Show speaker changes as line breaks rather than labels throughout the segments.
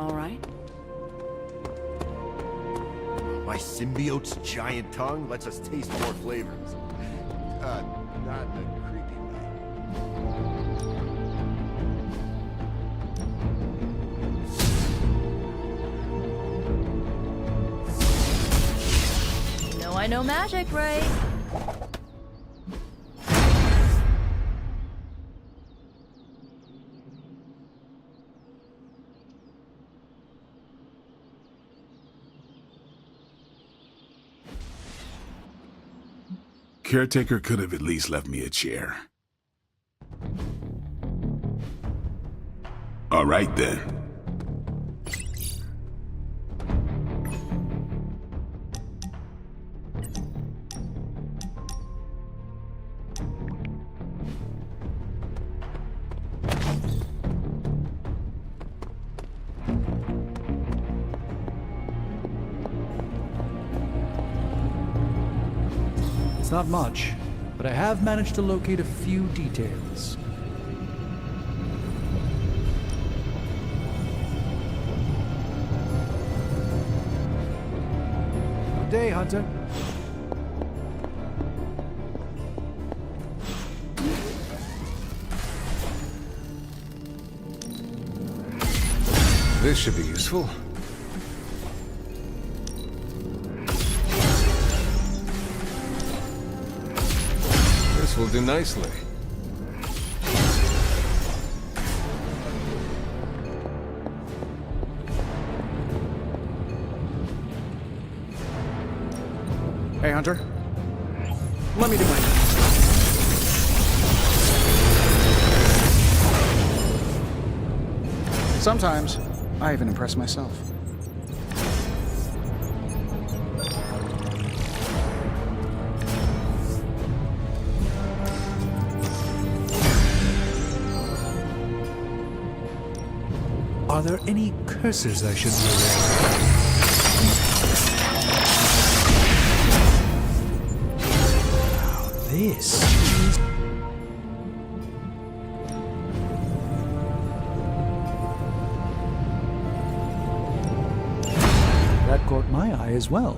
all right?
My symbiote's giant tongue lets us taste more flavors. Not in a creepy way.
You know I know magic, right?
Caretaker could have at least left me a chair. All right, then.
It's not much, but I have managed to locate a few details. Good day, Hunter.
This should be useful. This will do nicely.
Hey, Hunter. Let me do my...
Sometimes, I even impress myself.
Are there any curses I should be aware of? Now this is... That caught my eye as well.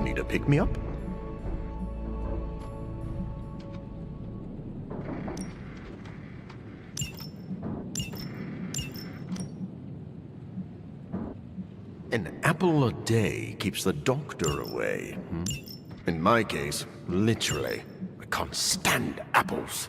Need a pick-me-up? An apple a day keeps the doctor away. In my case, literally, I can't stand apples.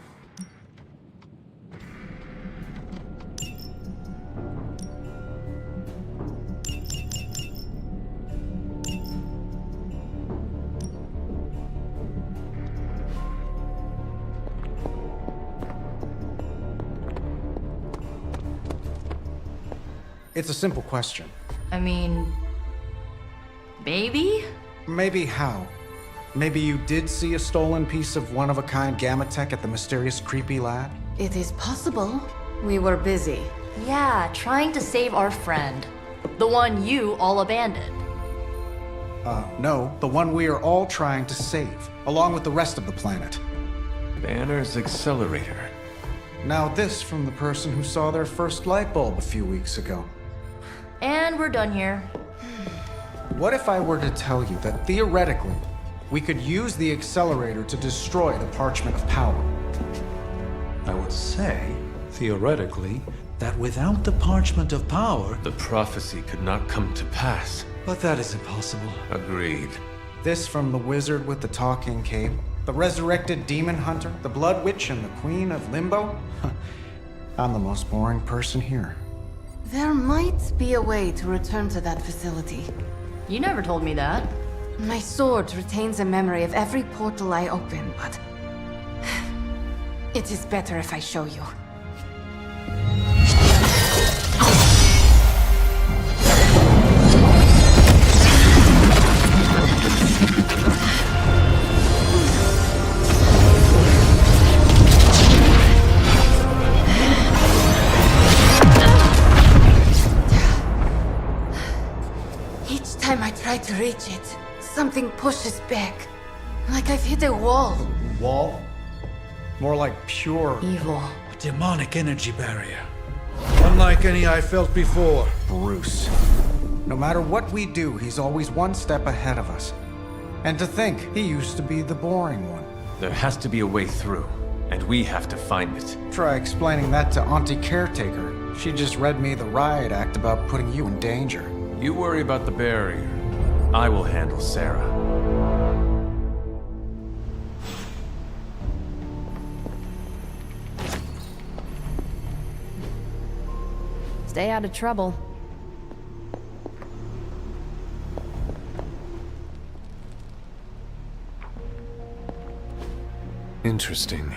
It's a simple question.
I mean... maybe?
Maybe how? Maybe you did see a stolen piece of one-of-a-kind gamma tech at the mysterious creepy lab?
It is possible. We were busy.
Yeah, trying to save our friend. The one you all abandoned.
No, the one we are all trying to save, along with the rest of the planet.
Banner's accelerator.
Now this from the person who saw their first light bulb a few weeks ago.
And we're done here.
What if I were to tell you that theoretically, we could use the accelerator to destroy the Parchment of Power?
I would say, theoretically, that without the Parchment of Power...
The prophecy could not come to pass.
But that is impossible.
Agreed.
This from the wizard with the talking cape, the resurrected demon hunter, the blood witch, and the queen of limbo? I'm the most boring person here.
There might be a way to return to that facility.
You never told me that.
My sword retains a memory of every portal I open, but... it is better if I show you. Try to reach it. Something pushes back. Like I've hit a wall.
Wall? More like pure...
Evil.
demonic energy barrier. Unlike any I felt before.
Bruce. No matter what we do, he's always one step ahead of us. And to think, he used to be the boring one.
There has to be a way through, and we have to find it.
Try explaining that to Auntie Caretaker. She just read me the riot act about putting you in danger.
You worry about the barrier. I will handle Sarah.
Stay out of trouble.
Interesting.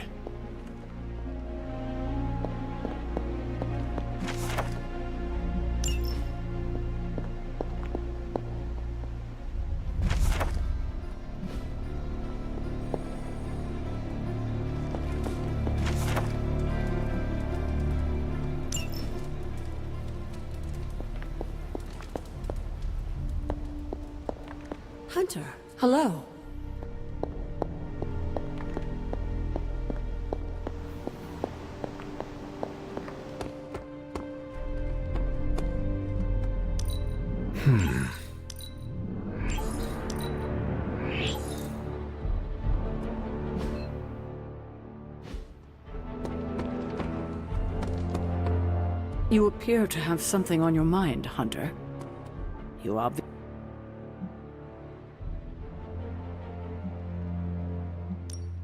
Hunter, hello.
You appear to have something on your mind, Hunter. You obviously...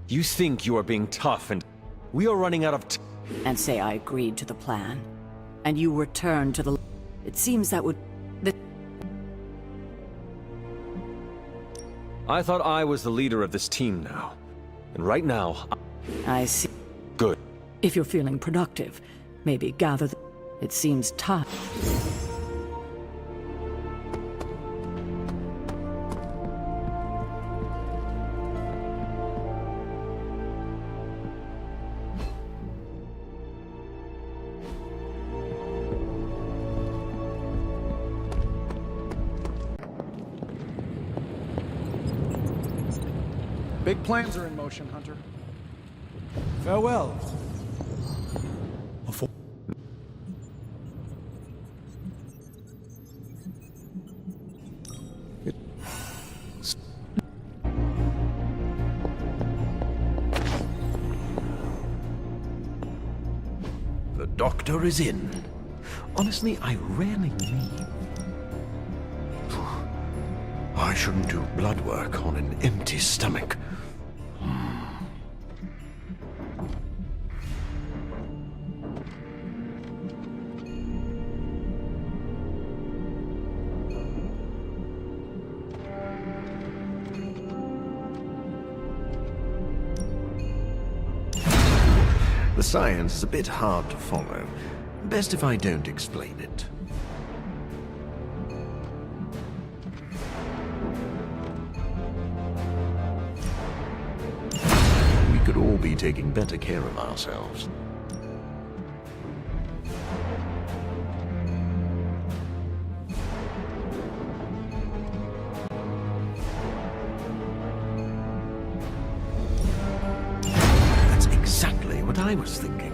You think you are being tough, and we are running out of
And say I agreed to the plan, and you returned to the... It seems that would...
I thought I was the leader of this team now. And right now,
I see.
Good.
If you're feeling productive, maybe gather the... It seems time.
Big plans are in motion, Hunter.
Farewell.
The doctor is in. Honestly, I rarely leave. I shouldn't do blood work on an empty stomach. The science is a bit hard to follow. Best if I don't explain it. We could all be taking better care of ourselves. That's exactly what I was thinking.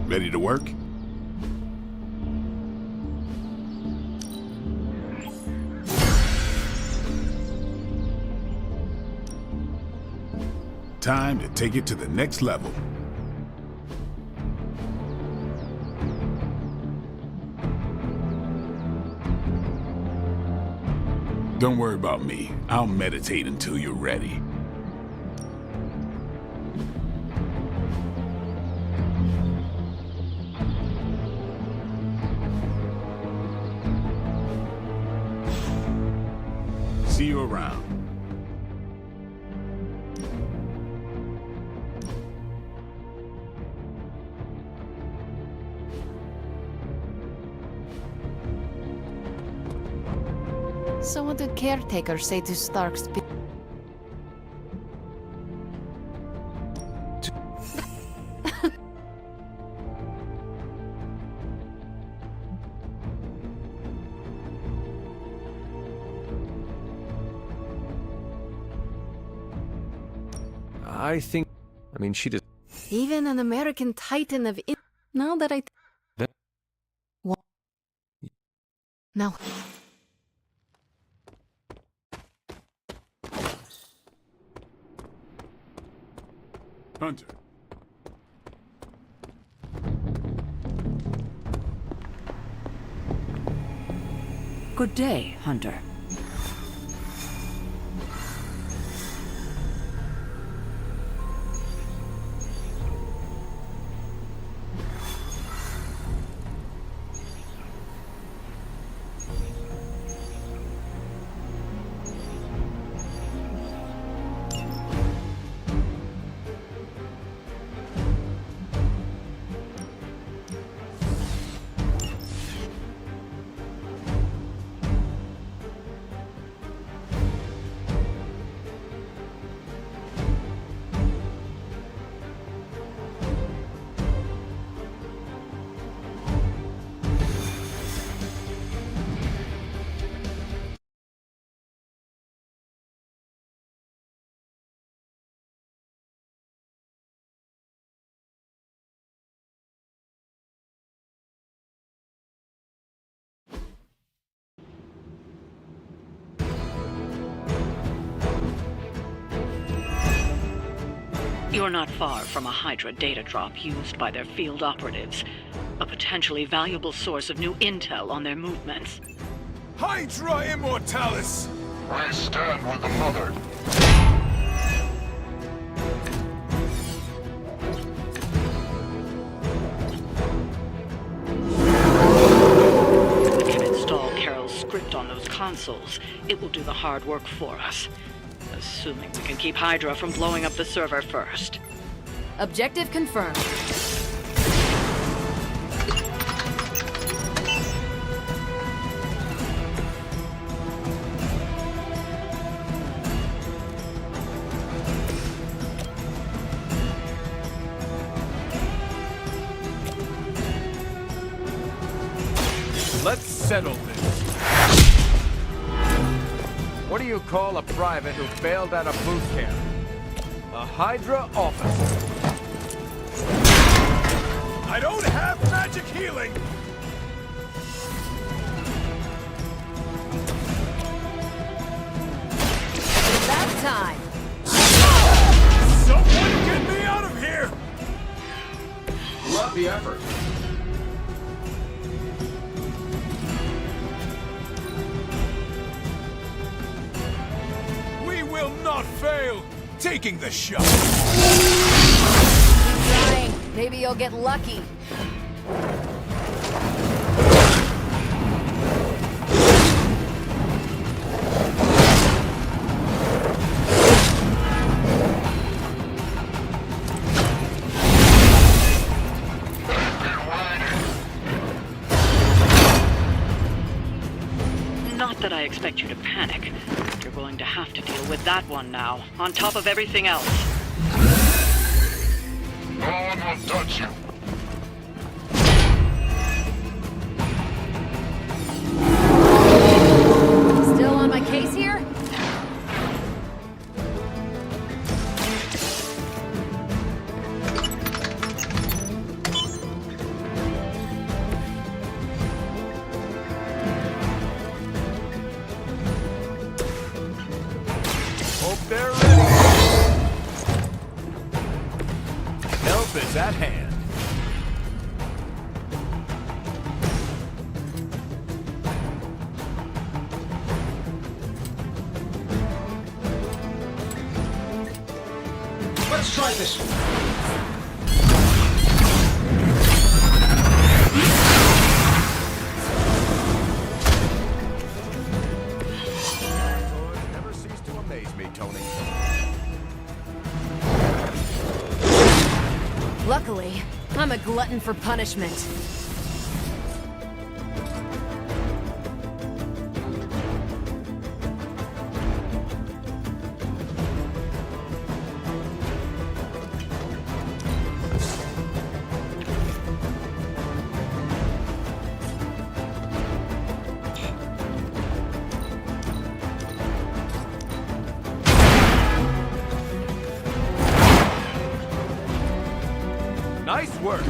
Ready to work? Time to take it to the next level. Don't worry about me. I'll meditate until you're ready. See you around.
So what did Caretaker say to Stark's...
I think... I mean, she just...
Even an American titan of... Now that I... What? No.
Hunter.
Good day, Hunter.
You're not far from a Hydra data drop used by their field operatives. A potentially valuable source of new intel on their movements.
Hydra Immortalis!
I stand with the Mother.
If we can install Carol's script on those consoles, it will do the hard work for us. Assuming we can keep Hydra from blowing up the server first.
Objective confirmed.
Let's settle this. What do you call a private who failed at a boot camp? A Hydra officer. I don't have magic healing!
That time.
Someone get me out of here!
Love the effort.
We will not fail! Taking the shot!
Keep trying. Maybe you'll get lucky.
Not that I expect you to panic. You're going to have to deal with that one now, on top of everything else.
No one will touch you.
Still on my case here?
Hope they're ready. Help is at hand.
Let's try this one.
Never cease to amaze me, Tony.
Luckily, I'm a glutton for punishment.
Nice work.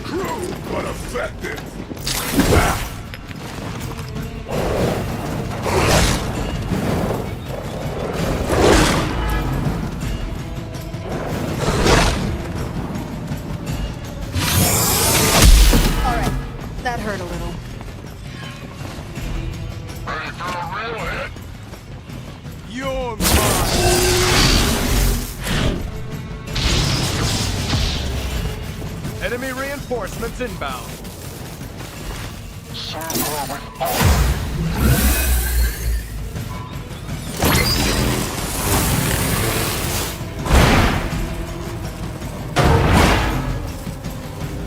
Crude but effective.
Alright, that hurt a little.
Ready for a real hit?
You're mine. Enemy reinforcements inbound.
Circle with honor.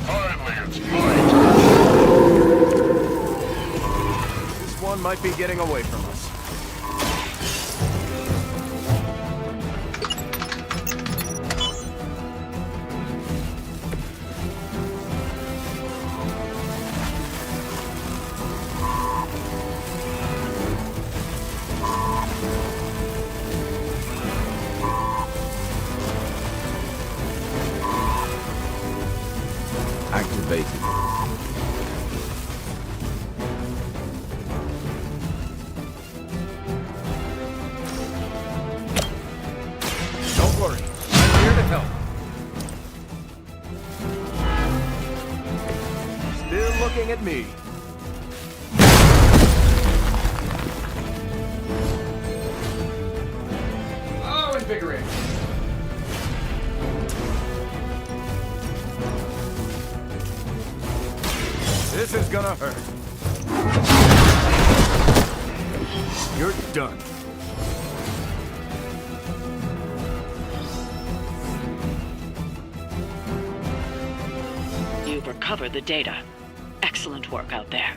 Finally, it's mine.
This one might be getting away from us.
Activated.
Don't worry, I'm here to help. Still looking at me.
Oh, invigorating.
This is gonna hurt. You're done.
You've recovered the data. Excellent work out there.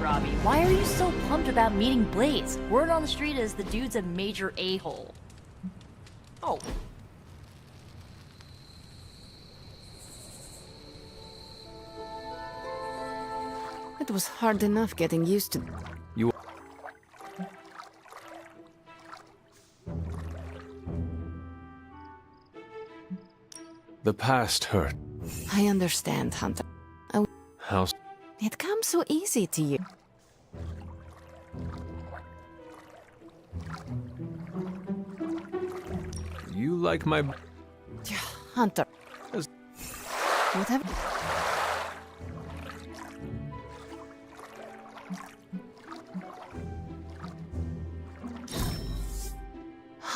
Robbie, why are you so pumped about meeting Blaze? Word on the street is the dude's a major a-hole. Oh.
It was hard enough getting used to...
You... The past hurt.
I understand, Hunter.
How...
It comes so easy to you.
You like my...
Hunter. Whatever.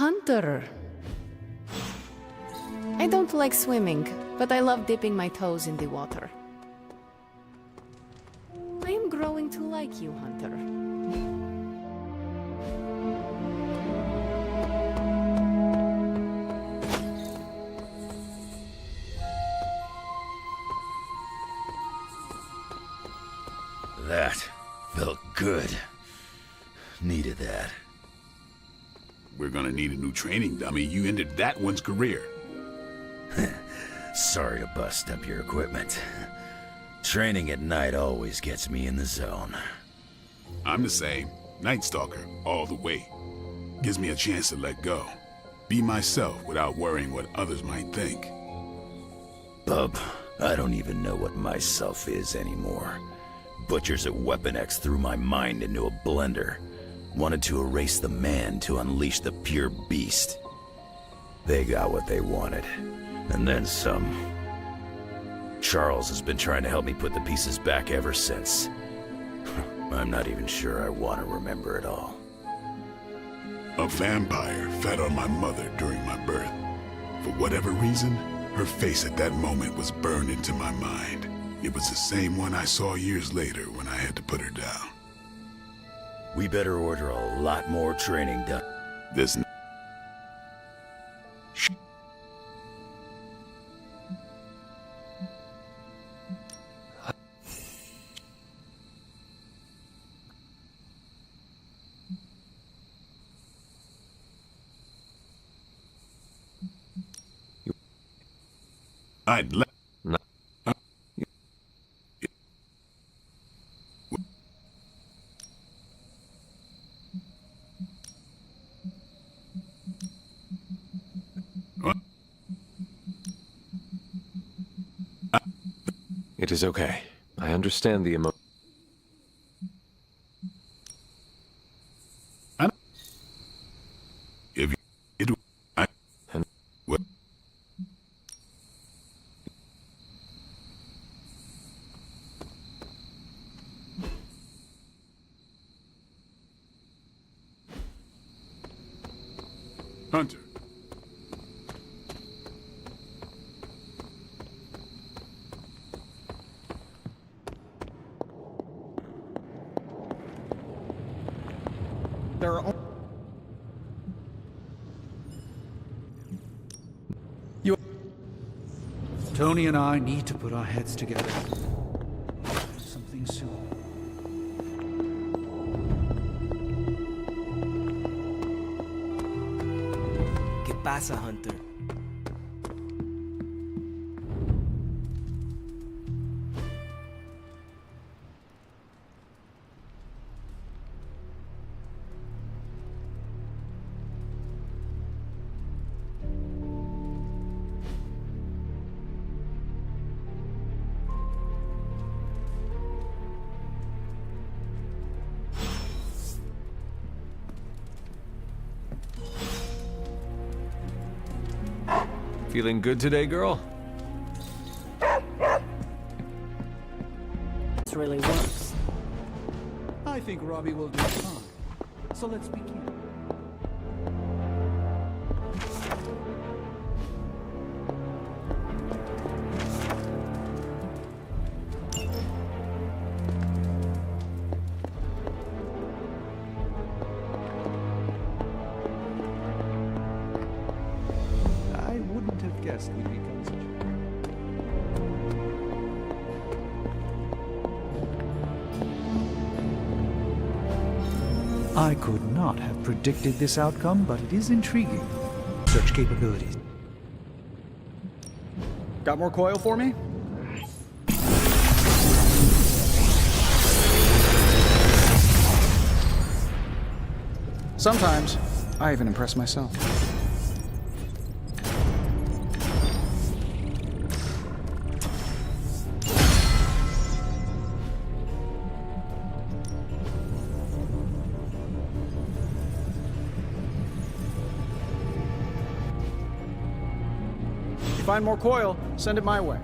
Hunter. I don't like swimming, but I love dipping my toes in the water. I am growing to like you, Hunter.
That felt good. Needed that.
We're gonna need a new training dummy. You ended that one's career.
Sorry to bust up your equipment. Training at night always gets me in the zone.
I'm the same. Night Stalker, all the way. Gives me a chance to let go. Be myself without worrying what others might think.
Bub, I don't even know what myself is anymore. Butchers at Weapon X threw my mind into a blender. Wanted to erase the man to unleash the pure beast. They got what they wanted. And then some. Charles has been trying to help me put the pieces back ever since. I'm not even sure I want to remember it all.
A vampire fed on my mother during my birth. For whatever reason, her face at that moment was burned into my mind. It was the same one I saw years later when I had to put her down.
We better order a lot more training done.
This. I'd let.
It is okay. I understand the emo-
If it, I, what? Hunter.
There are
Tony and I need to put our heads together. Something soon.
¿Qué pasa, Hunter?
Feeling good today, girl?
This really works.
I think Robbie will do fine. So let's begin. We'd become such I could not have predicted this outcome, but it is intriguing. Such capabilities.
got more coil for me? Sometimes I even impress myself. Find more coil, send it my way.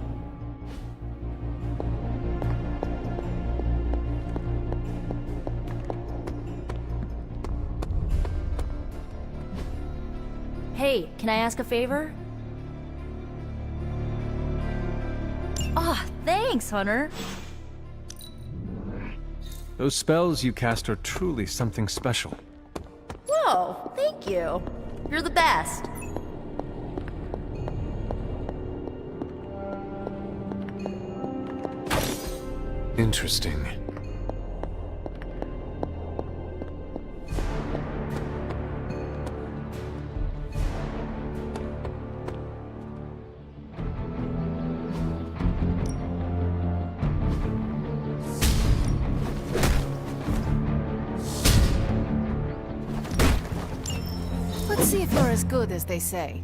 Hey, can I ask a favor? Ah, thanks, Hunter.
Those spells you cast are truly something special.
Whoa, thank you. You're the best.
Interesting.
Let's see if you're as good as they say.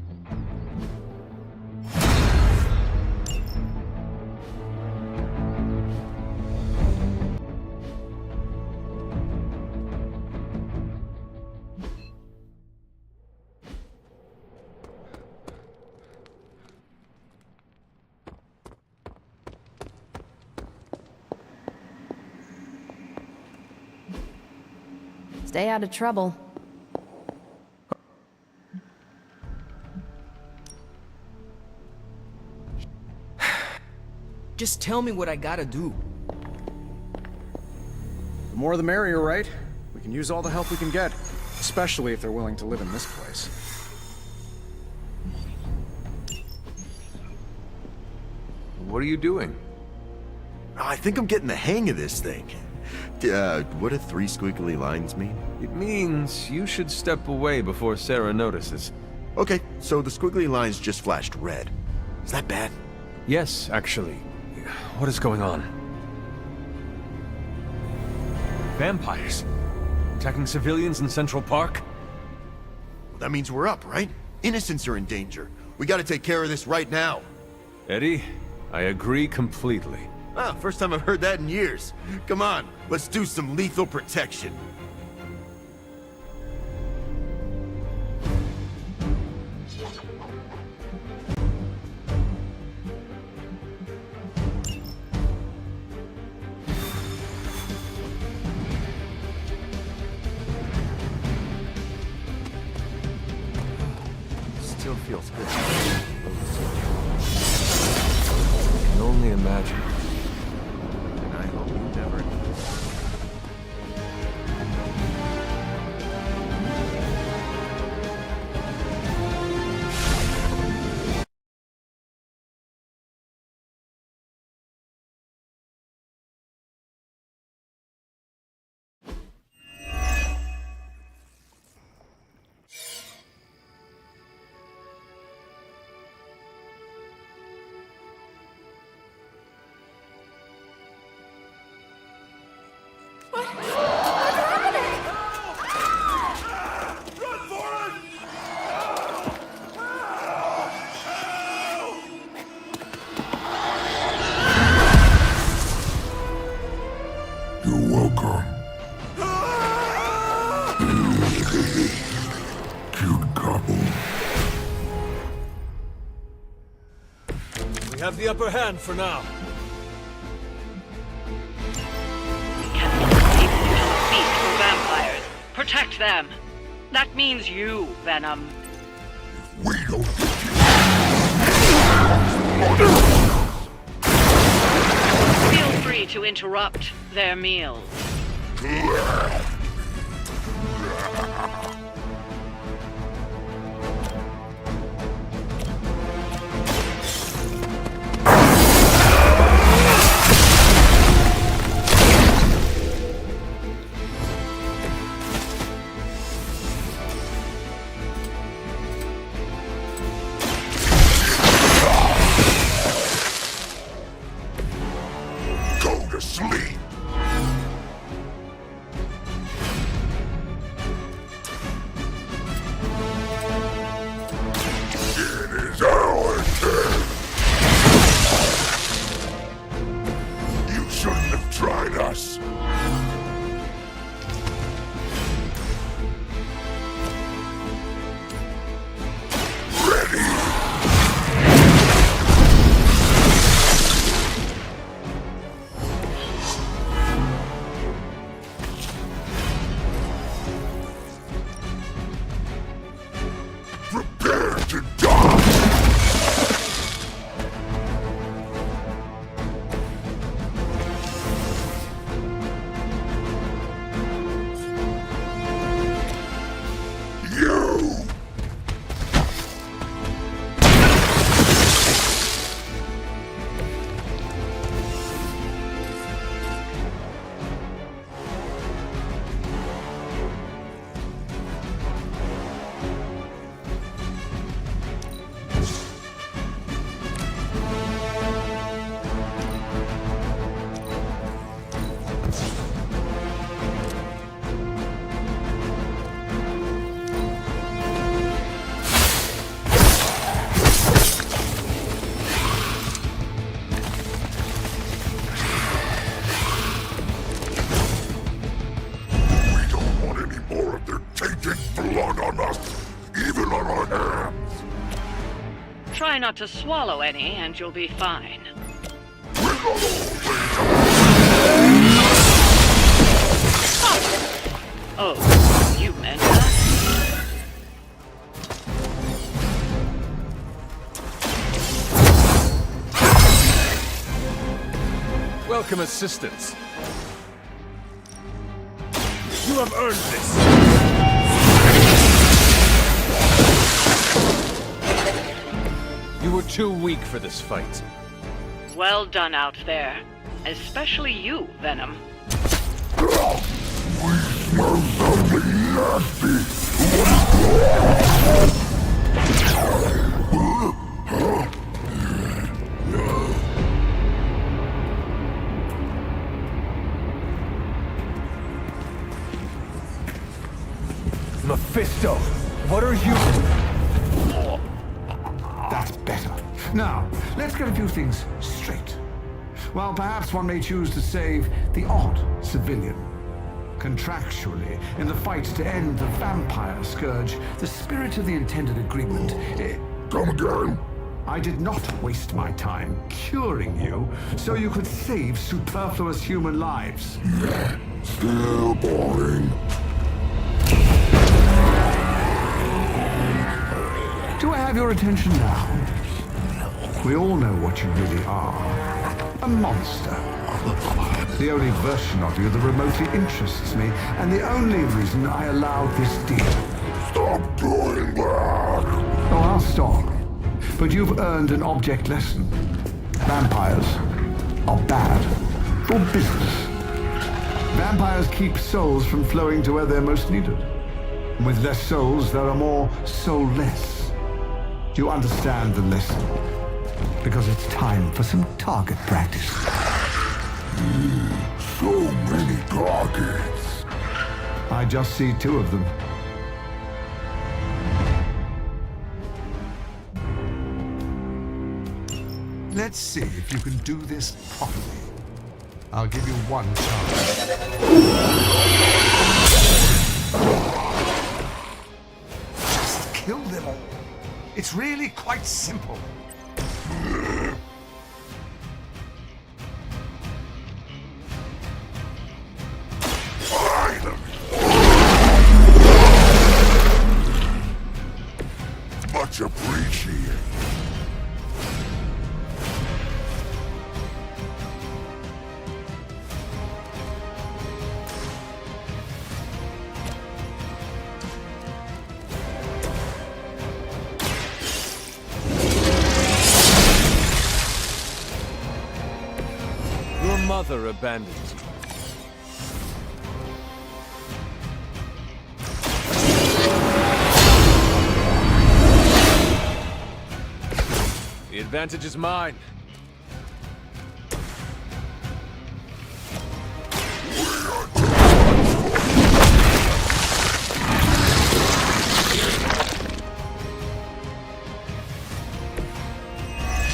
Stay out of trouble.
Just tell me what I gotta do.
The more the merrier, right? We can use all the help we can get, especially if they're willing to live in this place.
What are you doing?
I think I'm getting the hang of this thing. What do 3 squiggly lines mean?
It means you should step away before Sarah notices.
Okay, so the squiggly lines just flashed red. Is that bad?
Yes, actually. What is going on? Vampires? Attacking civilians in Central Park?
Well, that means we're up, right? Innocents are in danger. We gotta take care of this right now.
Eddie, I agree completely.
Ah, first time I've heard that in years. Come on, let's do some lethal protection.
Still feels good. I can only imagine.
And I hope you never...
We have the upper hand for now.
Beast for vampires. Protect them. That means you, Venom.
We don't
Feel free to interrupt their meals.
go to sleep. It is our turn. You shouldn't have tried us. Prepare
Try not to swallow any, and you'll be fine. Oh, you meant that?
Welcome assistance. You have earned this. You were too weak for this fight.
Well done out there. Especially you, Venom.
Mephisto, what are you...
That's better. Now, let's get a few things straight. While perhaps one may choose to save the odd civilian. Contractually, in the fight to end the vampire scourge, the spirit of the intended agreement...
Come again?
I did not waste my time curing you so you could save superfluous human lives.
Still boring.
Do I have your attention now? We all know what you really are. A monster. The only version of you that remotely interests me, and the only reason I allowed this deal.
Stop doing that!
Oh, I'll stop. But you've earned an object lesson. Vampires are bad for business. Vampires keep souls from flowing to where they're most needed. With less souls, there are more soulless. You understand the lesson, because it's time for some target practice.
So many targets.
I just see 2 of them. Let's see if you can do this properly. I'll give you one chance. Just kill them all. It's really quite simple.
Much appreciated.
Your mother abandoned you. The advantage is mine.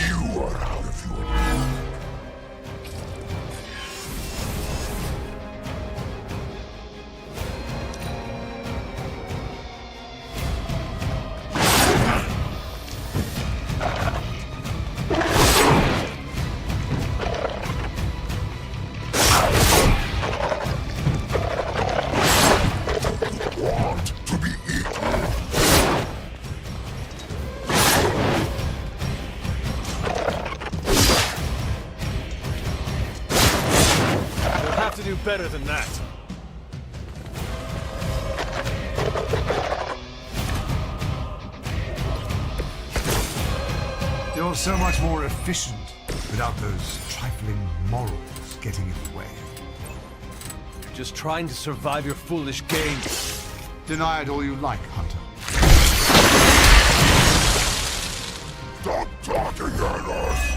You are out of your...
Do better than that.
You're so much more efficient without those trifling morals getting in the way.
You're just trying to survive your foolish games.
Deny it all you like, Hunter.
Stop talking at us!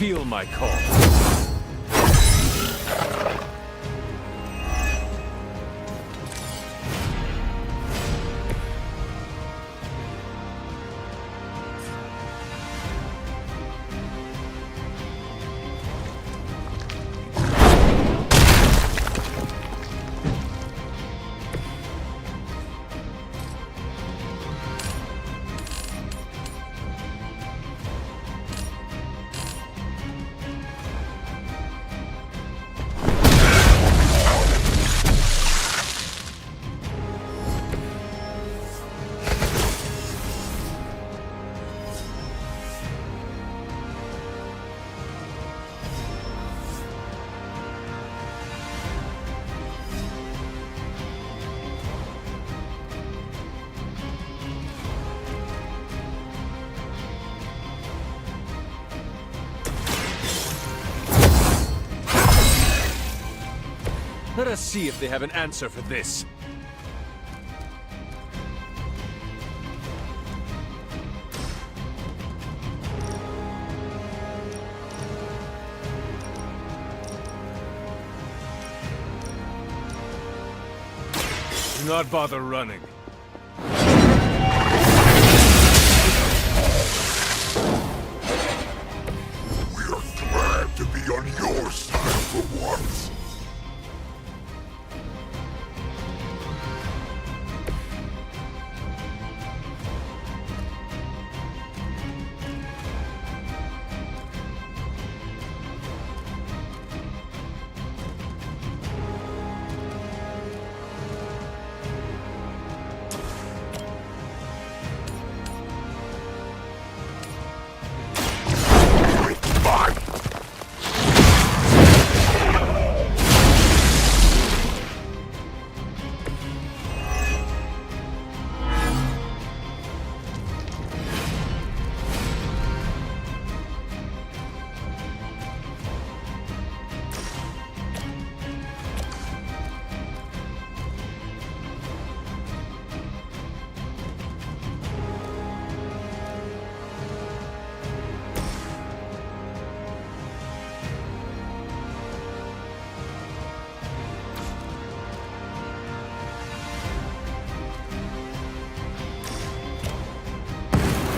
feel my call. Let us see if they have an answer for this. Do not bother running.
We are glad to be on your side for once.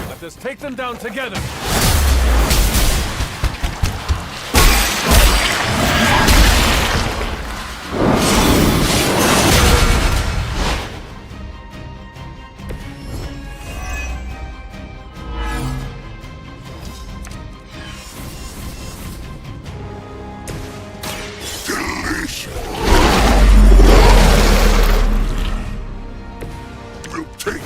Let us take them down together!
We'll take it.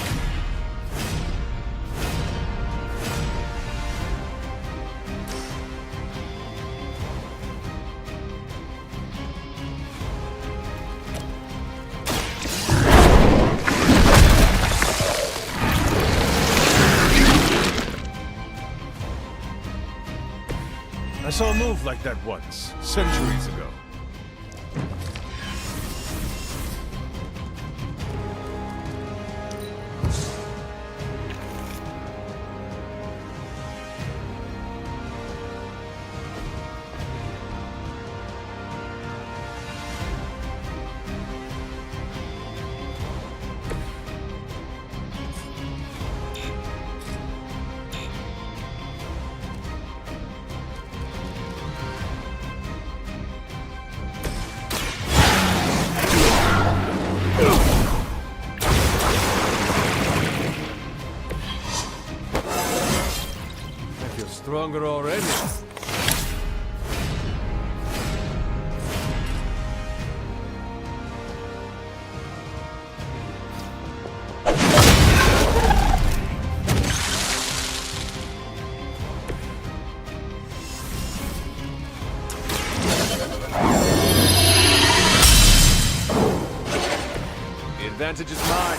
I saw a move like that once, centuries ago. Stronger already. The advantage is mine.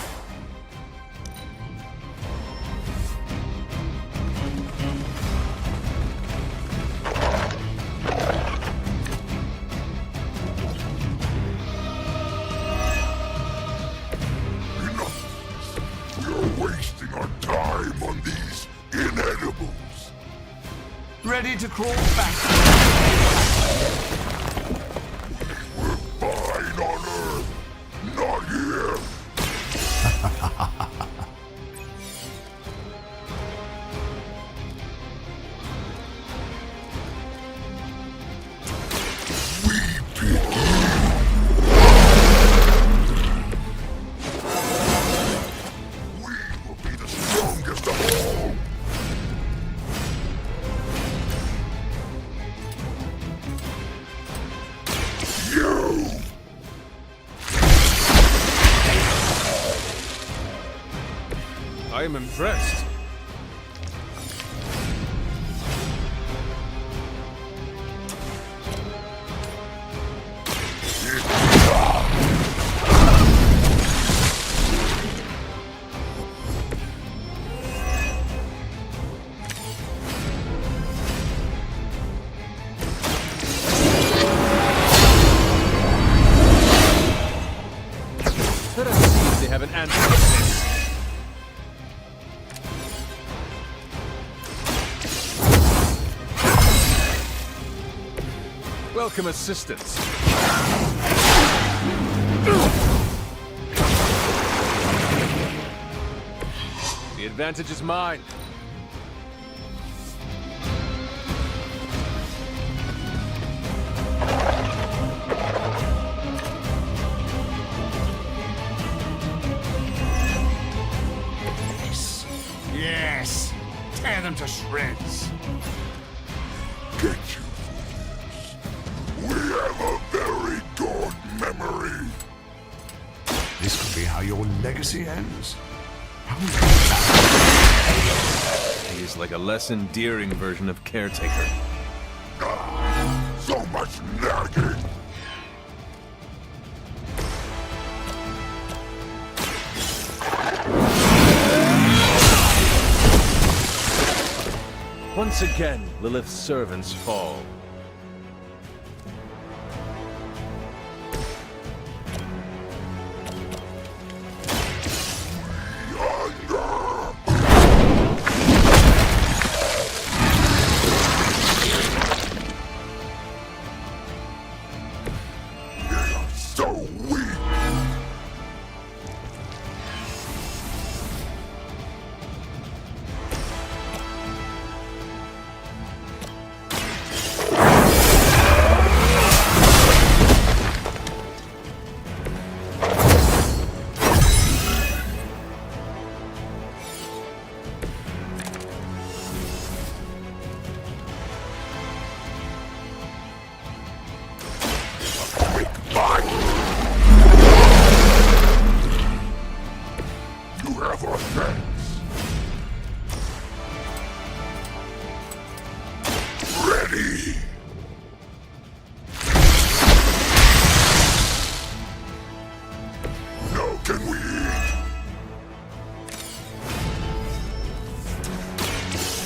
Wasting our time on these inedibles.
Ready
ready to crawl back.
Fine on Earth, not here.
I am impressed. Let us see if they have an answer to this. Welcome assistance. The advantage is mine.
Yes. Tear them to shreds. Get you. We have a very good memory.
This could be how your legacy ends.
He is like a less endearing version of Caretaker.
So much nagging.
Once again, Lilith's servants fall.
So weak. Ready! Now can we eat?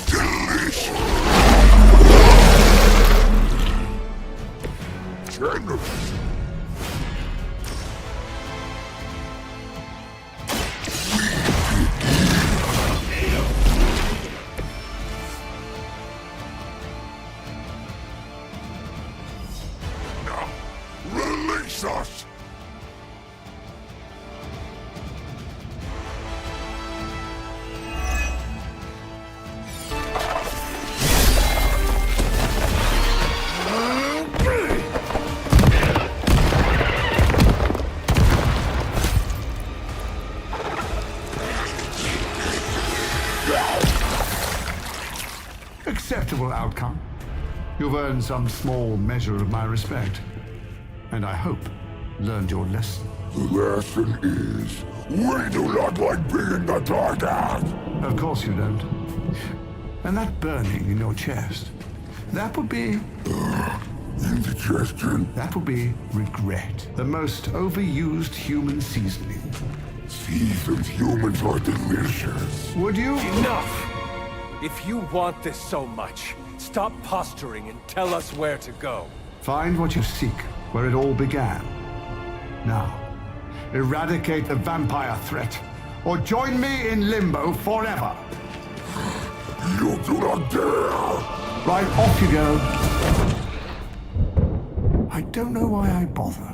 Delicious! Generous! Release us!
Acceptable outcome. You've earned some small measure of my respect. And I hope learned your lesson.
The lesson is, we do not like being attacked at.
Of course you don't. And that burning in your chest, that would be...
indigestion.
That would be regret. The most overused human seasoning.
Seasoned humans are delicious.
Would you?
Enough! If you want this so much, stop posturing and tell us where to go.
Find what you seek, where it all began. Now, eradicate the vampire threat, or join me in limbo forever.
You do not dare!
Right, off you go. I don't know why I bother.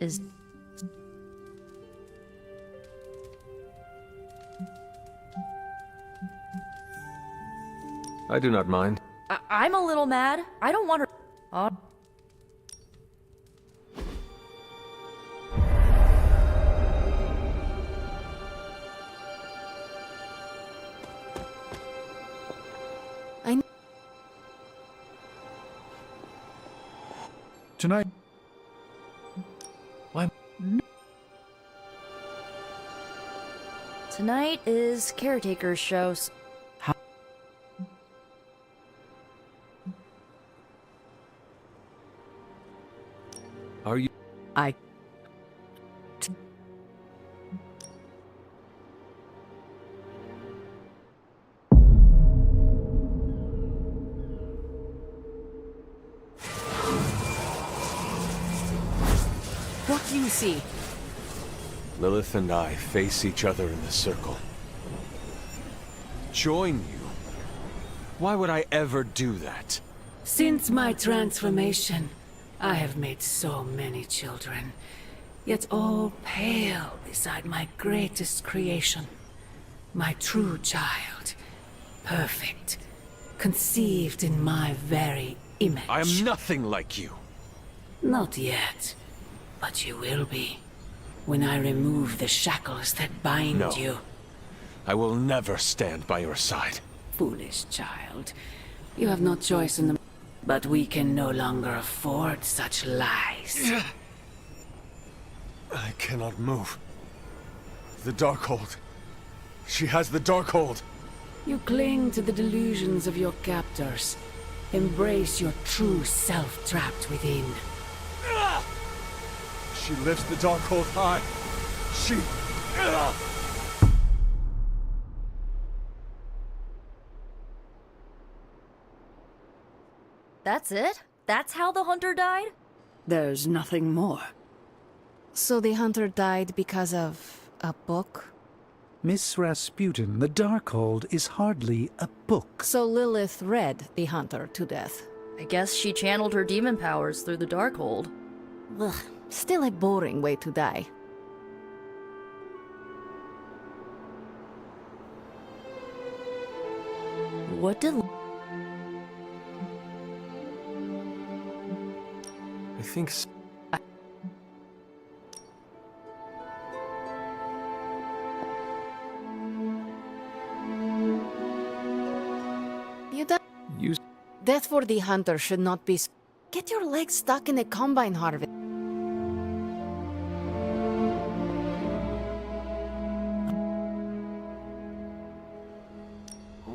Is...
I do not mind.
I'm a little mad. I don't want her...
Tonight...
Why?
Tonight is Caretaker's shows.
Are you...
What do you see?
Lilith and I face each other in the circle. Join you? Why would I ever do that?
Since my transformation, I have made so many children, yet all pale beside my greatest creation. My true child, perfect, conceived in my very image.
I am nothing like you.
Not yet, but you will be, when I remove the shackles that bind
No.
you.
I will never stand by your side.
Foolish child, you have no choice in the... But we can no longer afford such lies.
I cannot move. The Darkhold. She has the Darkhold.
You cling to the delusions of your captors. Embrace your true self trapped within.
She lifts the Darkhold high. She...
That's it? That's how the hunter died?
There's nothing more.
So the hunter died because of a book?
Miss Rasputin, the Darkhold is hardly a book.
So Lilith read the Hunter to death.
I guess she channeled her demon powers through the Darkhold.
Ugh, still a boring way to die.
What did...
I think so.
You done?
You...
Death for the Hunter should not be... Get your legs stuck in a combine harvest.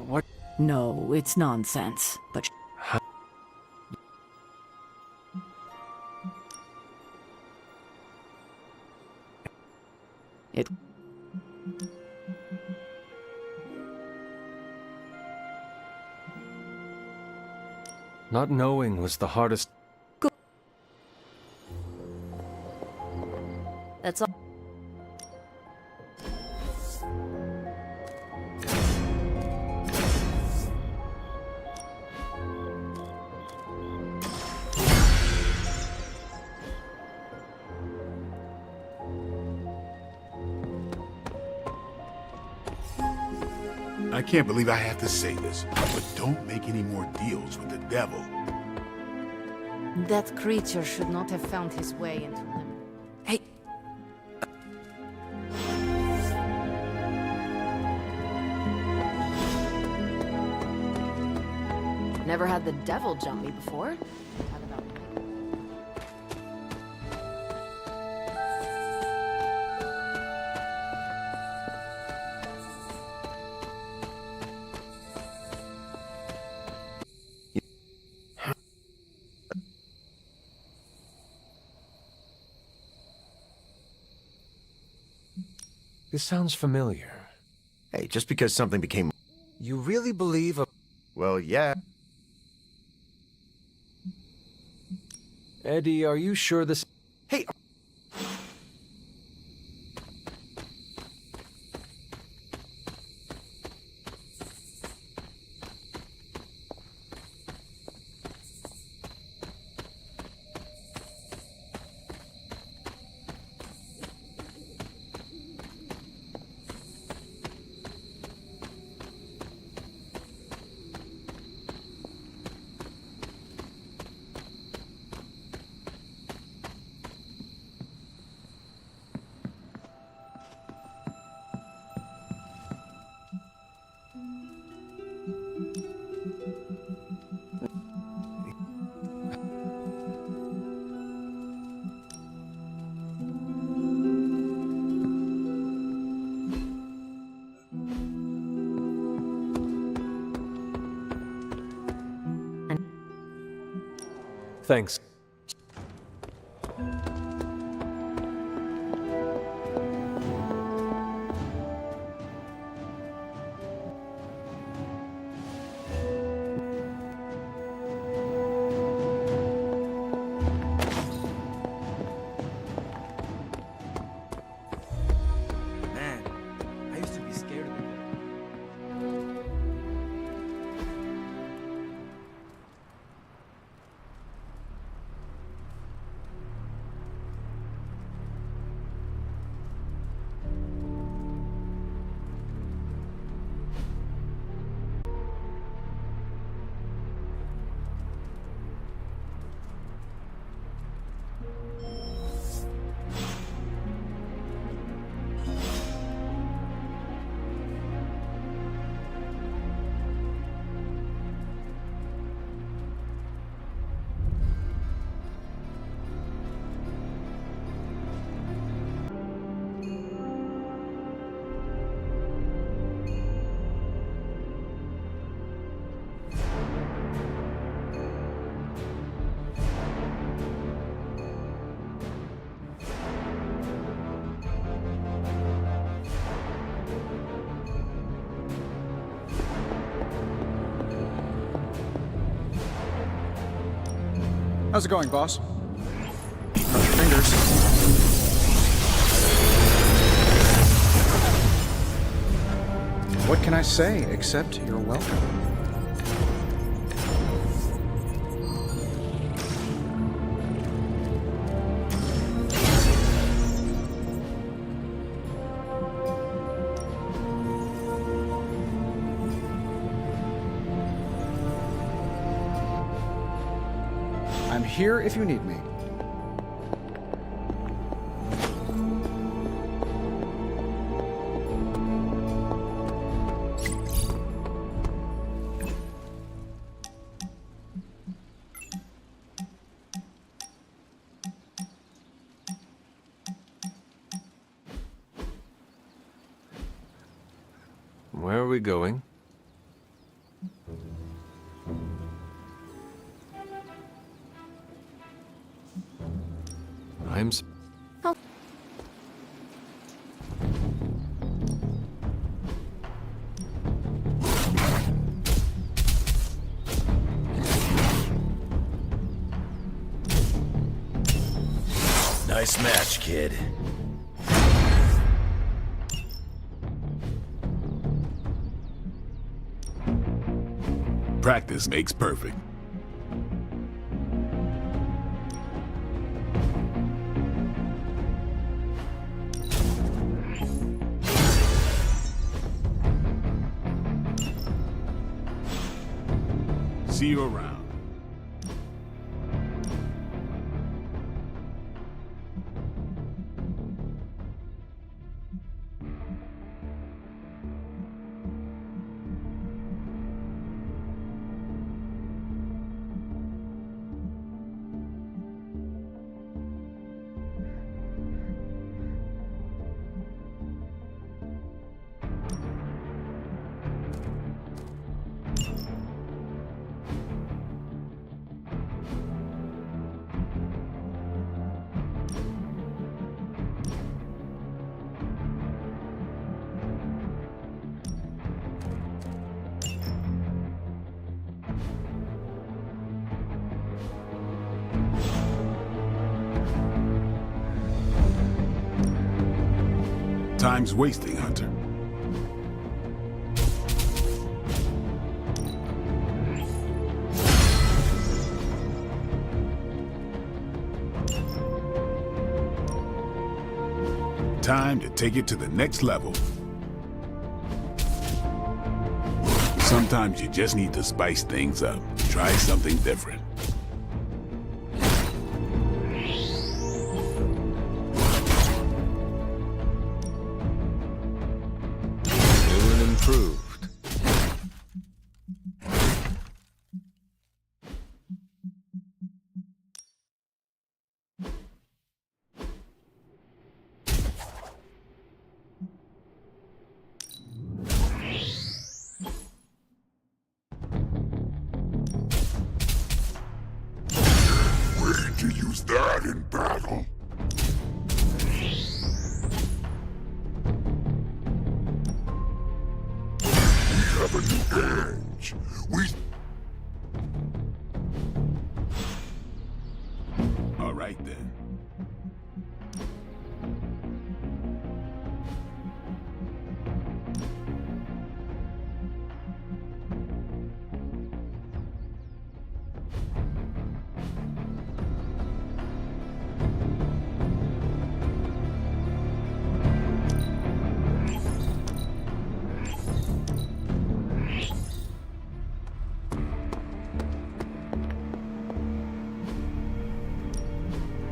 What?
No, it's nonsense, but... It...
Not knowing was the hardest...
That's all.
I can't believe I have to say this, but don't make any more deals with the devil.
That creature should not have found his way into them.
Hey!
Never had the devil jump me before.
This sounds familiar.
Hey, just because something became...
You really believe a...
Well, yeah.
Eddie, are you sure this... Hey! Thanks.
Man, I used to be scared of it.
How's it going, boss? Cross your fingers. What can I say except you're welcome? I'm here if you need me.
Where are we going?
Oh.
Nice match, kid.
Practice makes perfect. See you around. Time's wasting, Hunter. Time to take it to the next level. Sometimes you just need to spice things up. Try something different.
Improved.
Way to use that in battle. Have a new edge.
All right then.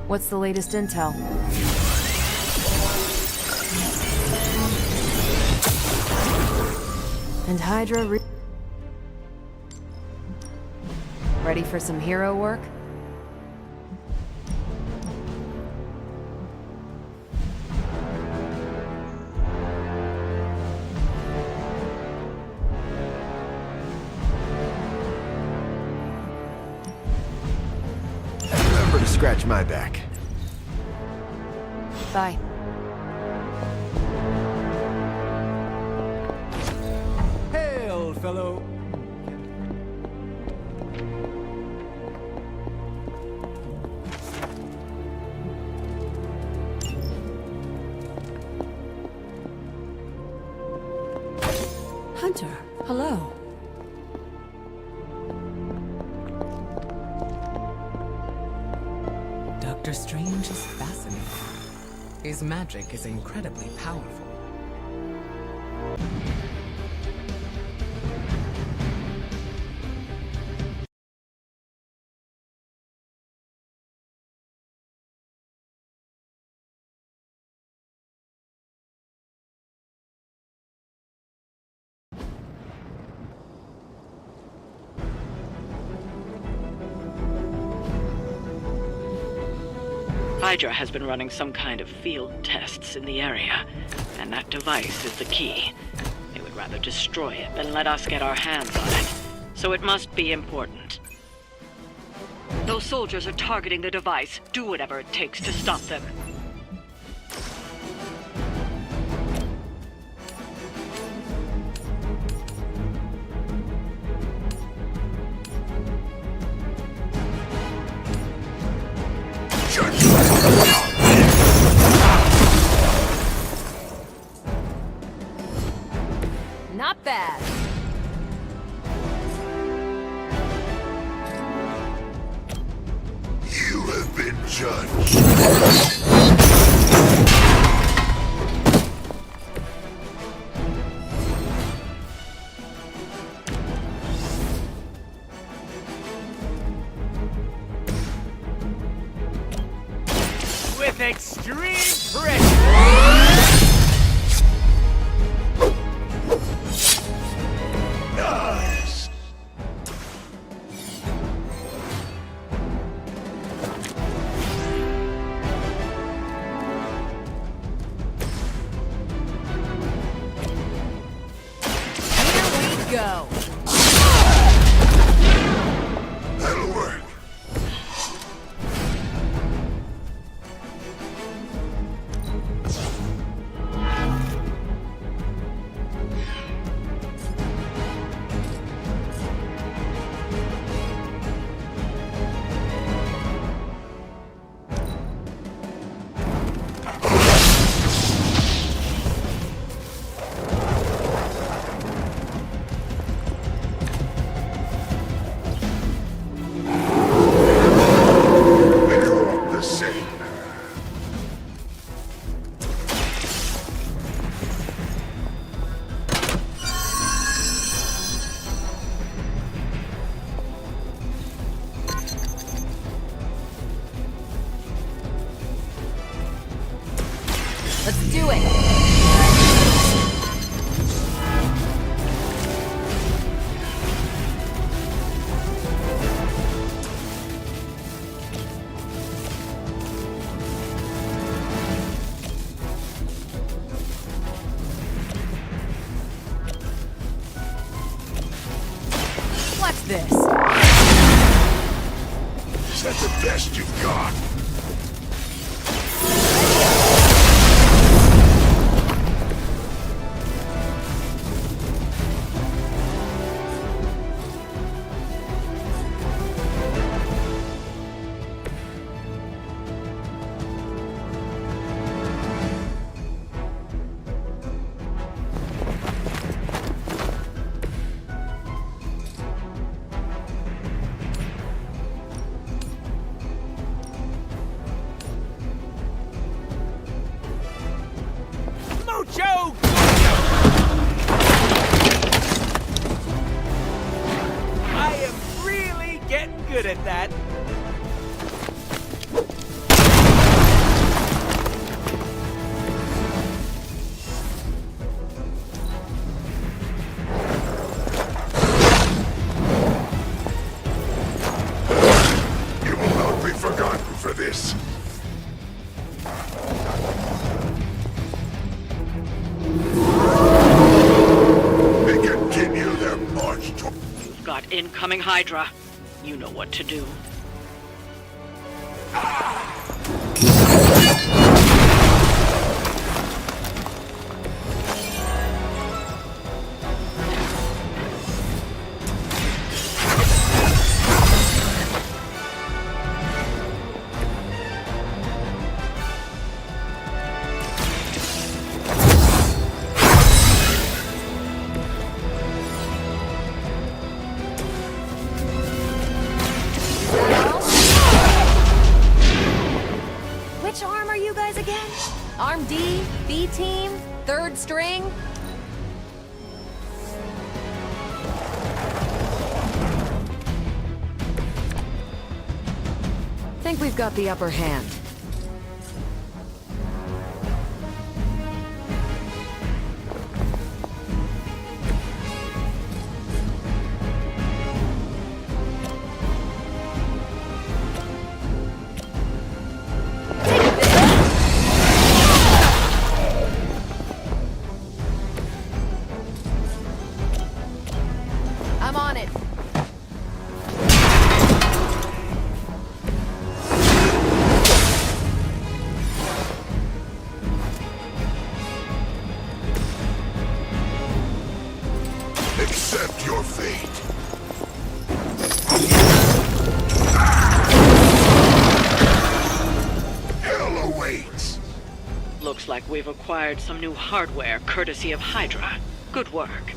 What's the latest intel? And Hydra ready for some hero work?
Remember to scratch my back.
Bye.
Hail, fellow.
Hunter, hello.
Dr. Strange is fascinating. His magic is incredibly powerful.
Hydra has been running some kind of field tests in the area, and that device is the key. They would rather destroy it than let us get our hands on it, so it must be important. Those soldiers are targeting the device. Do whatever it takes to stop them.
Not bad.
You have been judged.
With extreme pressure.
Nice.
Here we go.
That'll work. The same.
Let's do it. What's this?
Is that the best you've got?
Mucho! I am really getting good at that.
You will not be forgotten for this. They continue their march to...
You've got incoming Hydra. You know what to do.
guys again? Arm D, B team, third string? Think we've got the upper hand. I'm on it.
Accept your fate. Hell awaits.
Looks like we've acquired some new hardware courtesy of Hydra. Good work.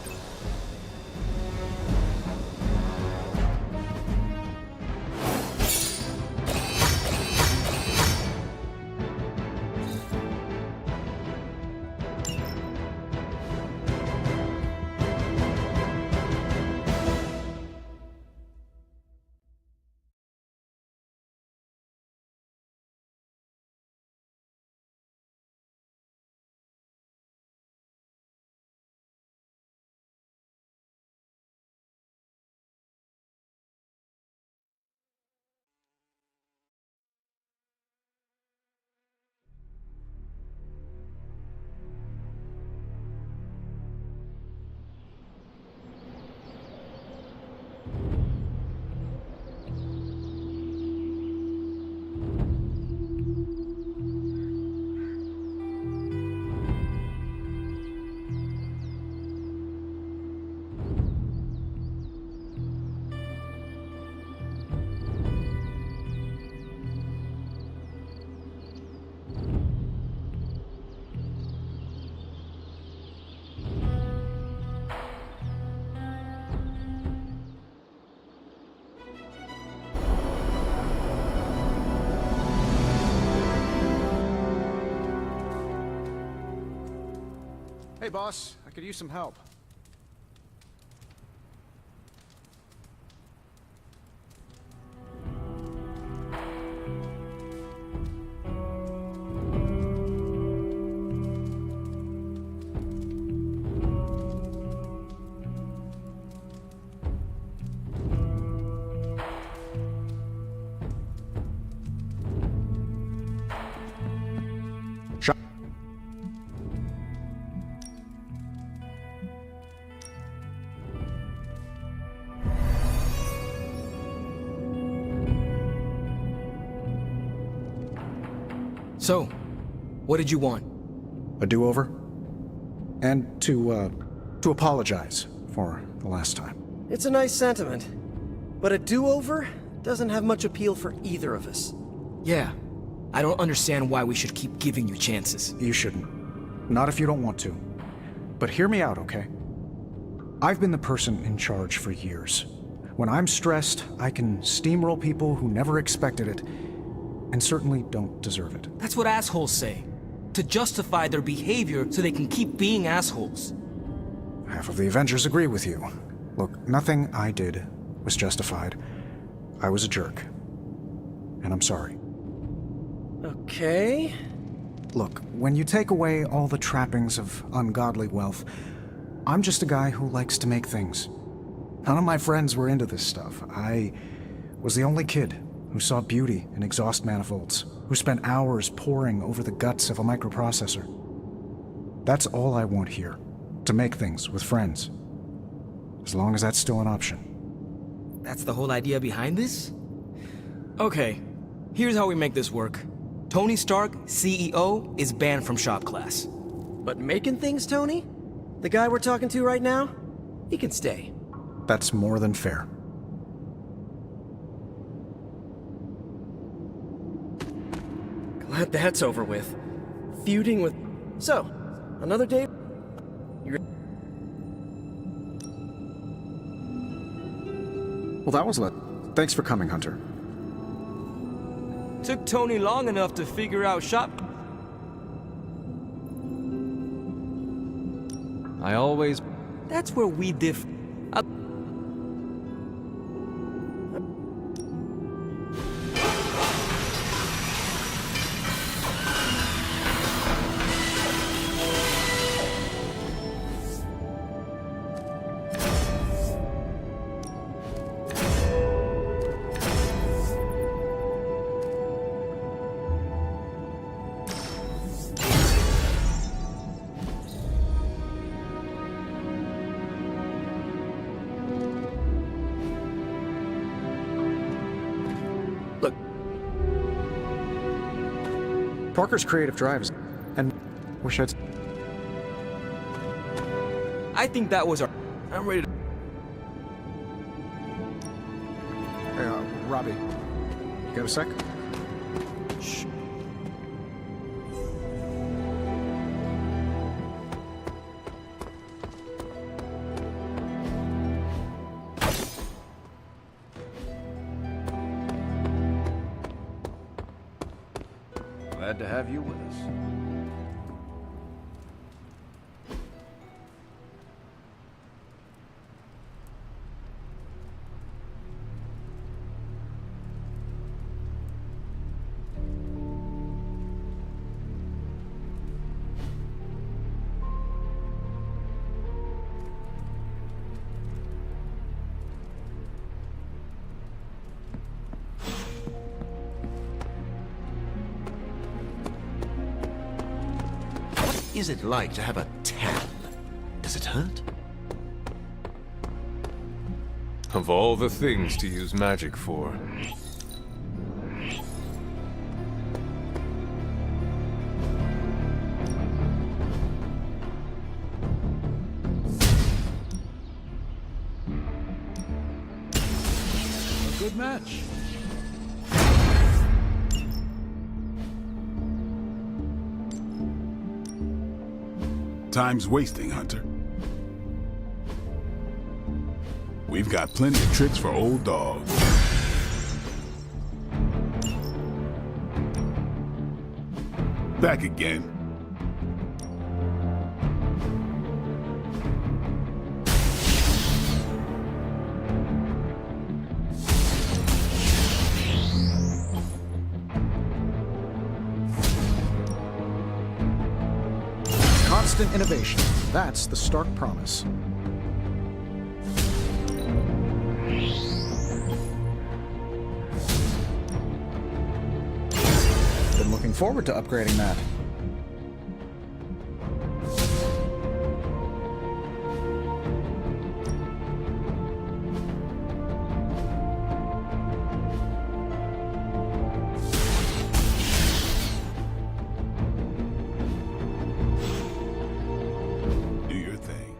Hey, boss. I could use some help.
So, what did you want?
A do-over? And to apologize for the last time.
It's a nice sentiment. But a do-over doesn't have much appeal for either of us.
Yeah. I don't understand why we should keep giving you chances.
You shouldn't. Not if you don't want to. But hear me out, okay? I've been the person in charge for years. When I'm stressed, I can steamroll people who never expected it, and certainly don't deserve it.
That's what assholes say. To justify their behavior so they can keep being assholes.
Half of the Avengers agree with you. Look, nothing I did was justified. I was a jerk. And I'm sorry.
Okay.
Look, when you take away all the trappings of ungodly wealth, I'm just a guy who likes to make things. None of my friends were into this stuff. I was the only kid who saw beauty in exhaust manifolds, who spent hours poring over the guts of a microprocessor. That's all I want here, to make things with friends. As long as that's still an option.
That's the whole idea behind this? Okay, here's how we make this work. Tony Stark, CEO, is banned from shop class.
But making things, Tony? The guy we're talking to right now? He can stay.
That's more than fair.
Glad that's over with. Feuding with... So, another day...
Well, that was a... Thanks for coming, Hunter.
Took Tony long enough to figure out shop...
I always...
That's where we diff...
Parker's creative drives, and wish I'd...
I think that was our... I'm ready to...
Hey, Robbie, you got a sec? Shh.
Glad to have you with us.
What is it like to have a tan? Does it hurt?
Of all the things to use magic for.
A good match.
Time's wasting, Hunter. We've got plenty of tricks for old dogs. Back again.
Constant innovation. That's the Stark promise. Been looking forward to upgrading that.
Do your thing.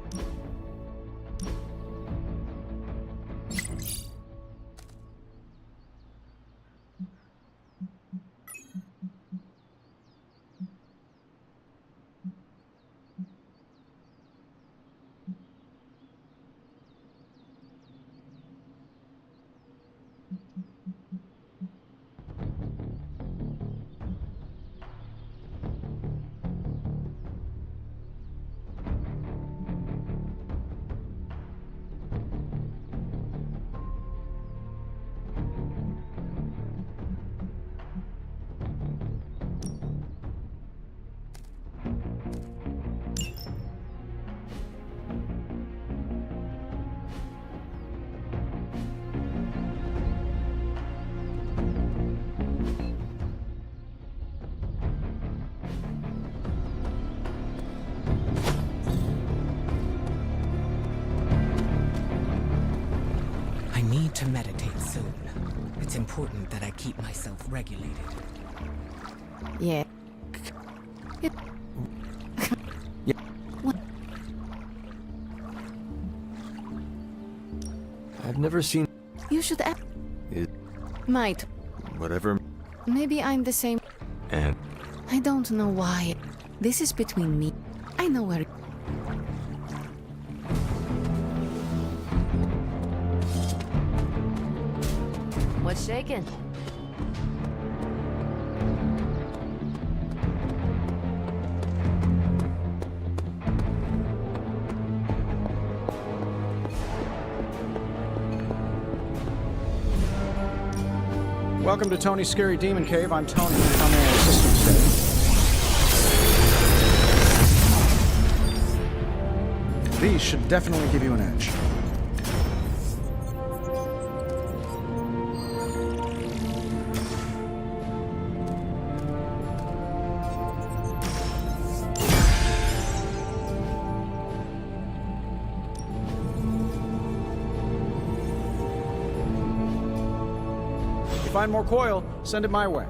I need to meditate soon. It's important that I keep myself regulated.
Yeah.
I've never seen...
You should might.
Whatever.
Maybe I'm the same.
And...
I don't know why. This is between me. I know where...
What's shaking?
Welcome to Tony's Scary Demon Cave. I'm Tony. I'm a system steady. These should definitely give you an edge. If you find more coil, send it my way.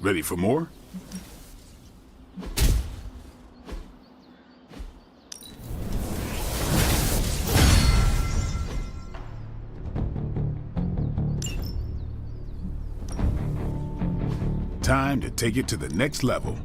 Ready for more? Time to take it to the next level.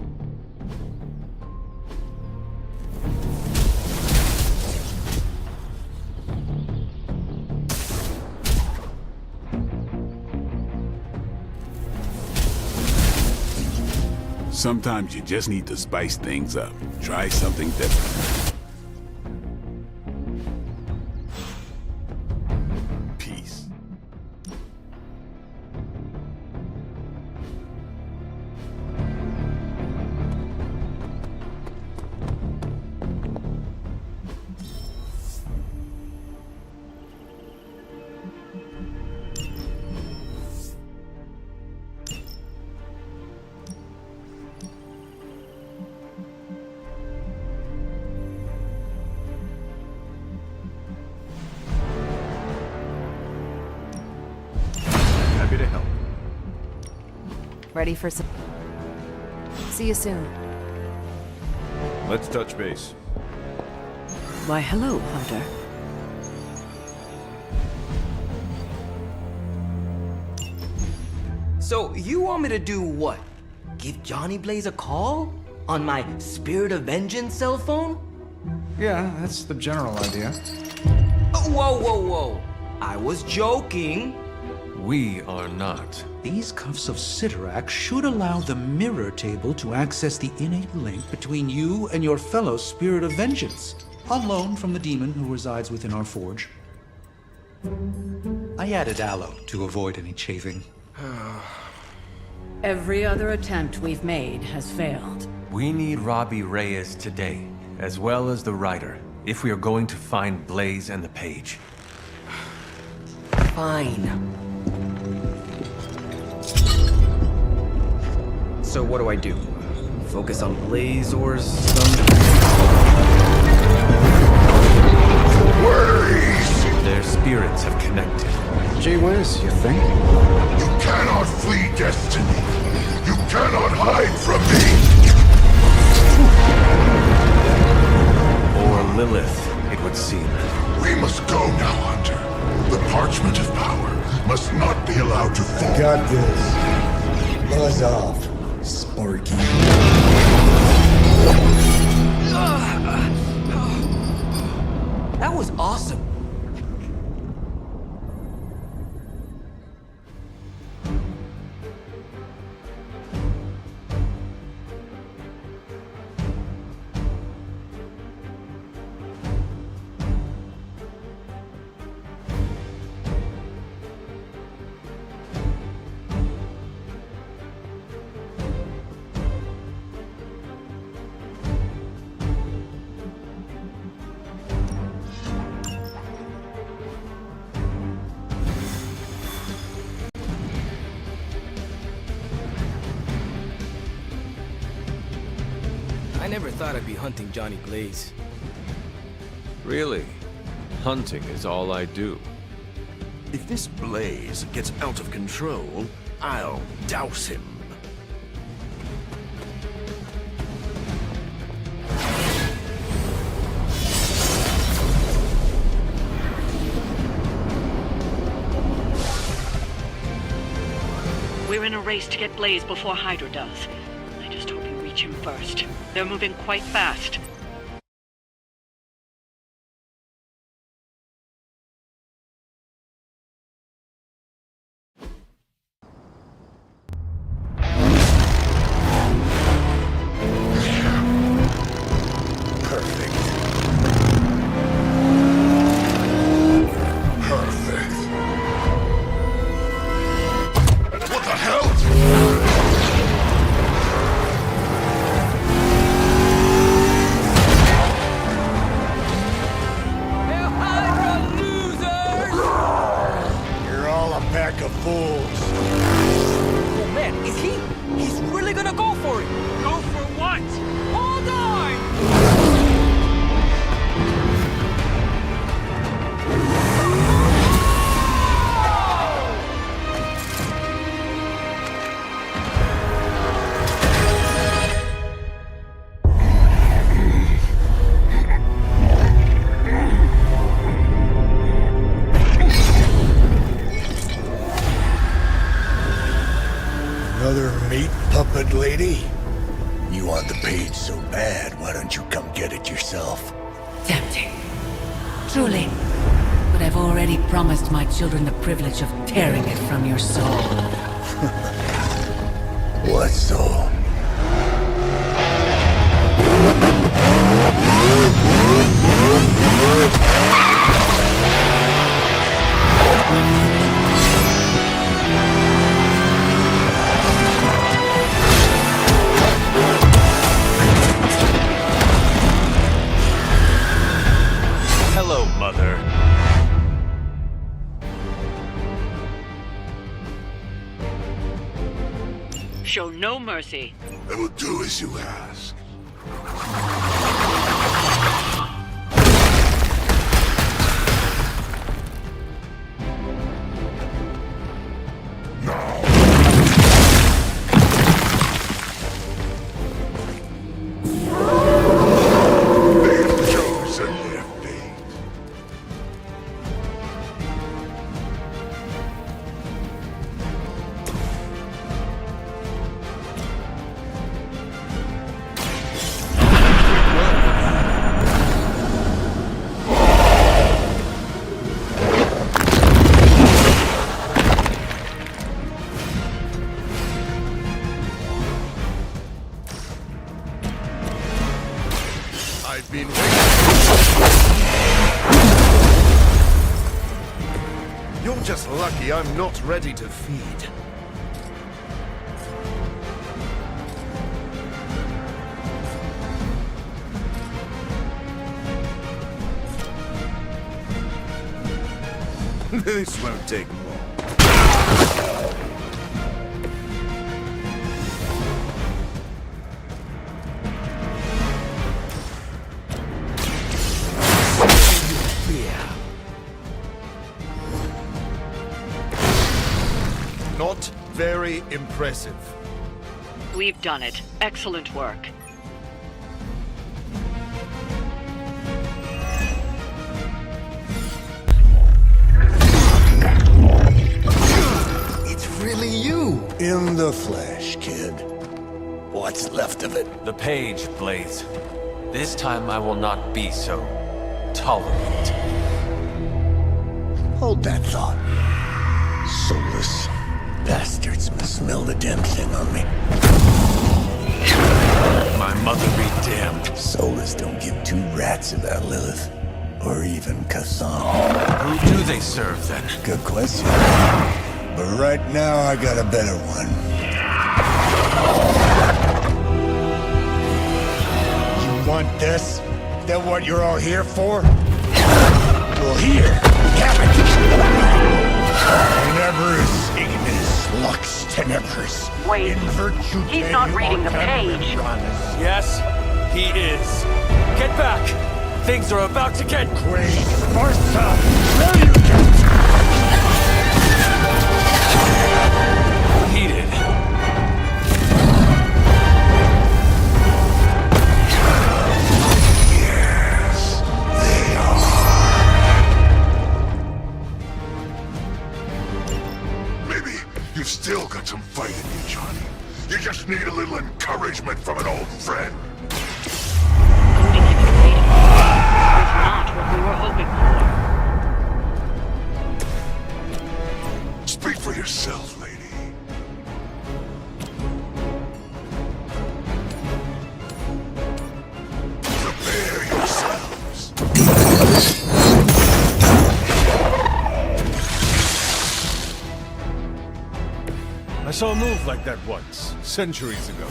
Sometimes you just need to spice things up. Try something different. Peace.
Happy to help.
Ready for some... See you soon.
Let's touch base.
Why, hello, Hunter.
So, you want me to do what? Give Johnny Blaze a call? On my Spirit of Vengeance cell phone?
Yeah, that's the general idea.
Whoa, whoa, whoa. I was joking.
We are not. These cuffs of Sidorak should allow the mirror table to access the innate link between you and your fellow Spirit of Vengeance, on loan from the demon who resides within our forge. I added aloe to avoid any chafing.
Every other attempt we've made has failed.
We need Robbie Reyes today, as well as the writer, if we are going to find Blaze and the page.
Fine. So what do I do? Focus on Blaze or some...
Their spirits have connected.
Gee whiz, you think?
You cannot flee destiny. You cannot hide from me.
Or Lilith, it would seem.
We must go now, Hunter. The parchment of power must not be allowed to fall.
I got this. Buzz off, Sparky.
That was awesome. I never thought I'd be hunting Johnny Blaze.
Really? Hunting is all I do.
If this Blaze gets out of control, I'll douse him.
We're in a race to get Blaze before Hydra does. I just hope you reach him first. They're moving quite fast.
lady? You want the page so bad, why don't you come get it yourself?
Tempting. Truly. But I've already promised my children the privilege of tearing it from your soul.
What soul?
Hello, Mother.
Show no mercy.
I will do as you ask.
I've been waiting. You're just lucky I'm not ready to feed. This won't take long. Not very impressive.
We've done it. Excellent work.
It's really you! In the flesh, kid. What's left of it?
The page, Blaze. This time I will not be so tolerant.
Hold that thought. Soulless bastards must smell the damn thing on me.
My mother be damned.
Soulless don't give two rats about Lilith. Or even Kassan.
Who do they serve, then?
Good question. But right now, I got a better one. You want this? Is that what you're all here for? Well, here, have it! Tenebris ignis lux tenebris.
Wait,
in virtue
he's not reading the page.
Yes, he is. Get back! Things are about to get
crazy. Martha, where you get?
heated.
Yes, they are. Maybe you've still got some fight in you, Johnny. You just need a little encouragement from an old friend.
Not what we were hoping
for. Speak for yourself, lady. Prepare yourselves.
I saw a move like that once, centuries ago.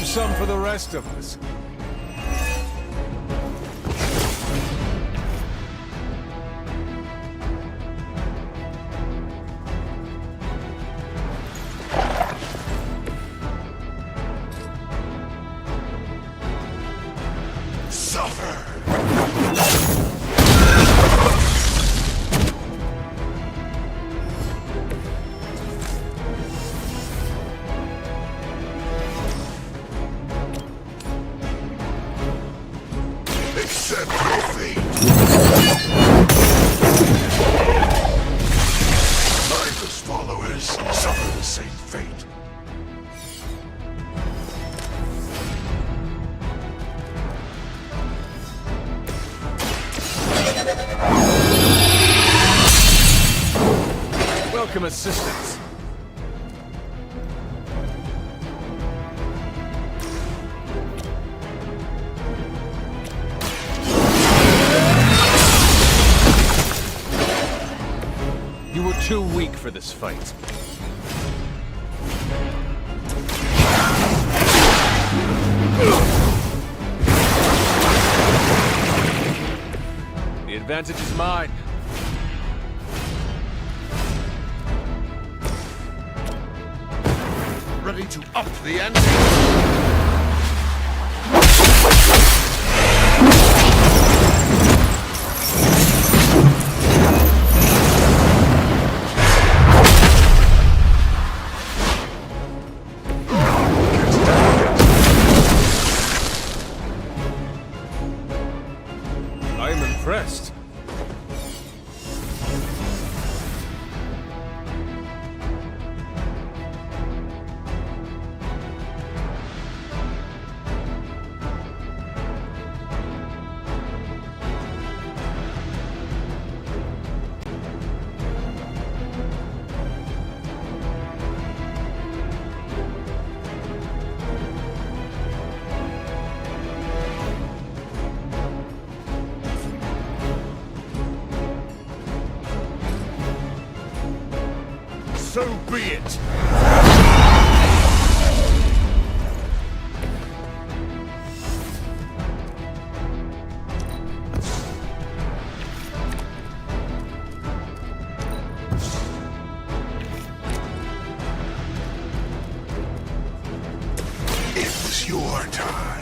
Some for the rest of us.
Suffer!
welcome assistance. You were too weak for this fight. The advantage is mine.
Ready to up the ante?
I am impressed.
So be it.
It was your time.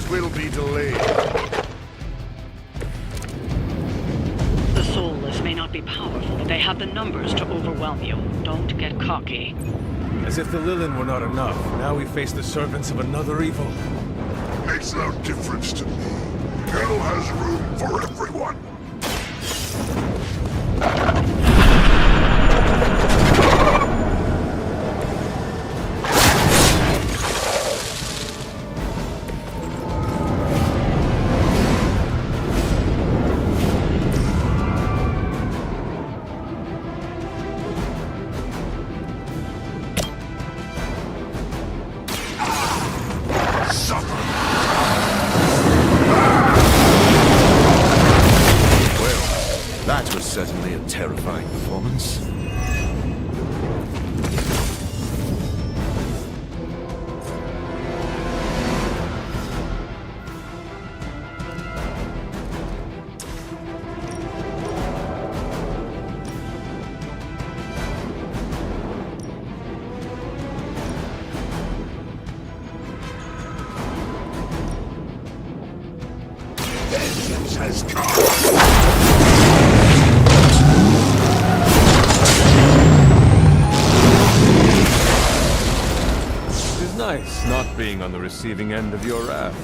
Will be delayed.
The soulless may not be powerful, but they have the numbers to overwhelm you. Don't get cocky.
As if the Lilin were not enough, now we face the servants of another evil.
Makes no difference to me. Hell has room for everyone.
That was certainly a terrifying performance.
Vengeance has come.
Nice not being on the receiving end of your wrath.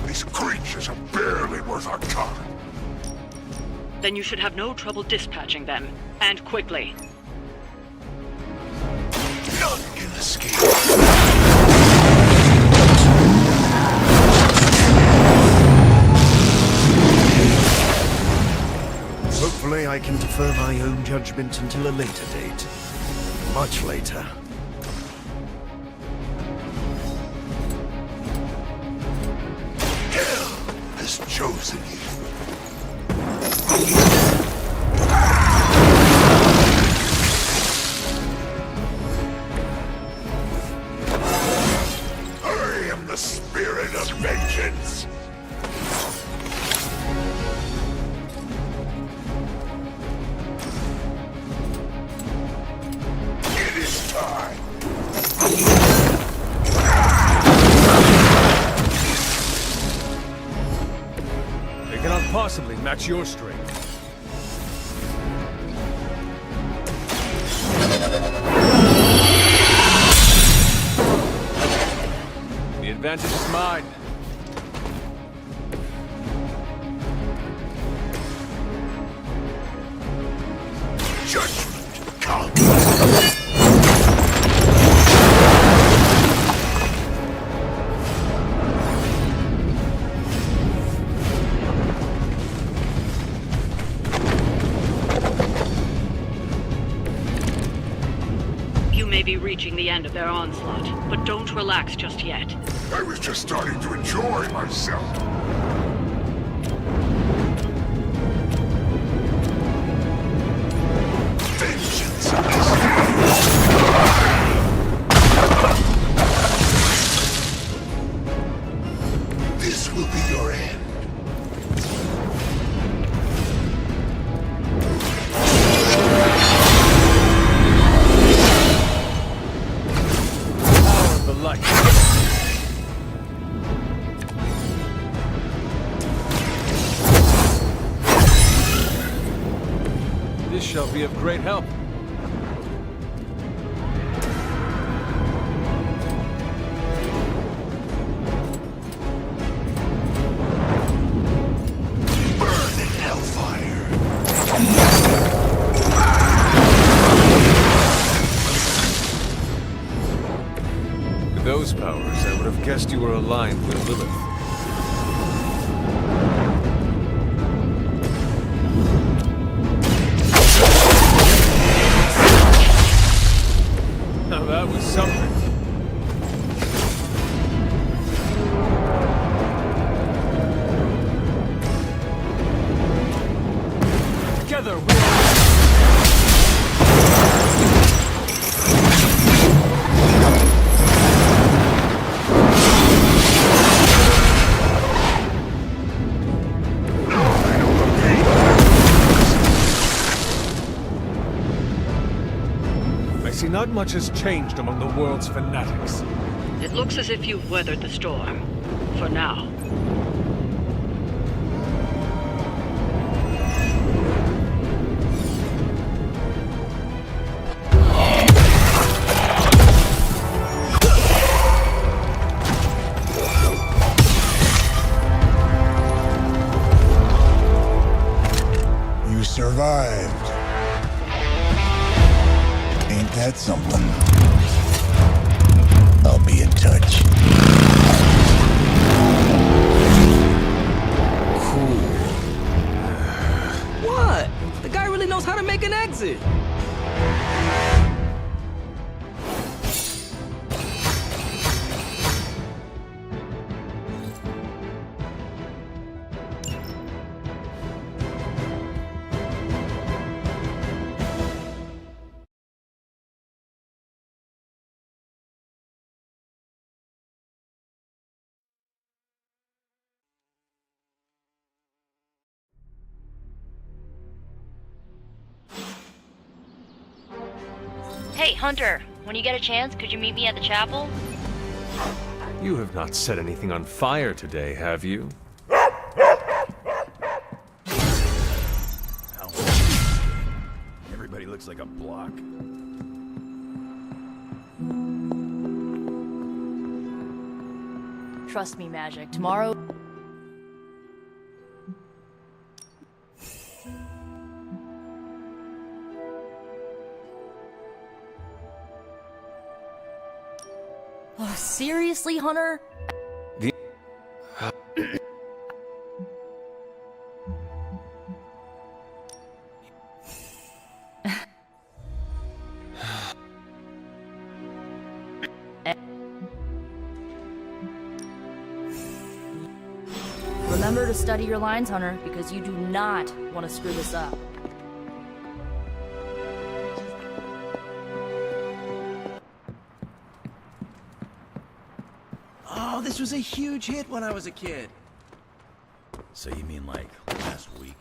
These creatures are barely worth our time.
Then you should have no trouble dispatching them, and quickly.
None can escape.
Hopefully I can defer my own judgment until a later date. Much later.
Hell has chosen you. I am the spirit of vengeance. It is time.
possibly match your strength. The advantage is mine.
Judgment, come.
You may be reaching the end of their onslaught, but don't relax just yet.
I was just starting to enjoy myself. Vengeance is this will be your end.
Power of the light. This shall be of great help.
Burn in hellfire.
With those powers, I would have guessed you were aligned with Lilith. Now that was something. Together we I see not much has changed among the world's fanatics.
It looks as if you've weathered the storm. For now.
You survived. Ain't that something? I'll be in touch.
What? The guy really knows how to make an exit.
Hey, Hunter, when you get a chance, could you meet me at the chapel?
You have not set anything on fire today, have you?
Everybody looks like a block.
Trust me, Magic. Tomorrow... Oh, seriously, Hunter? Remember to study your lines, Hunter, because you do not want to screw this up.
Oh, this was a huge hit when I was a kid.
So you mean like last week?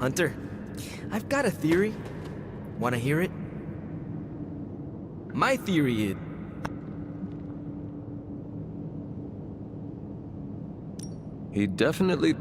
Hunter, I've got a theory. Wanna hear it? My theory is...
He definitely...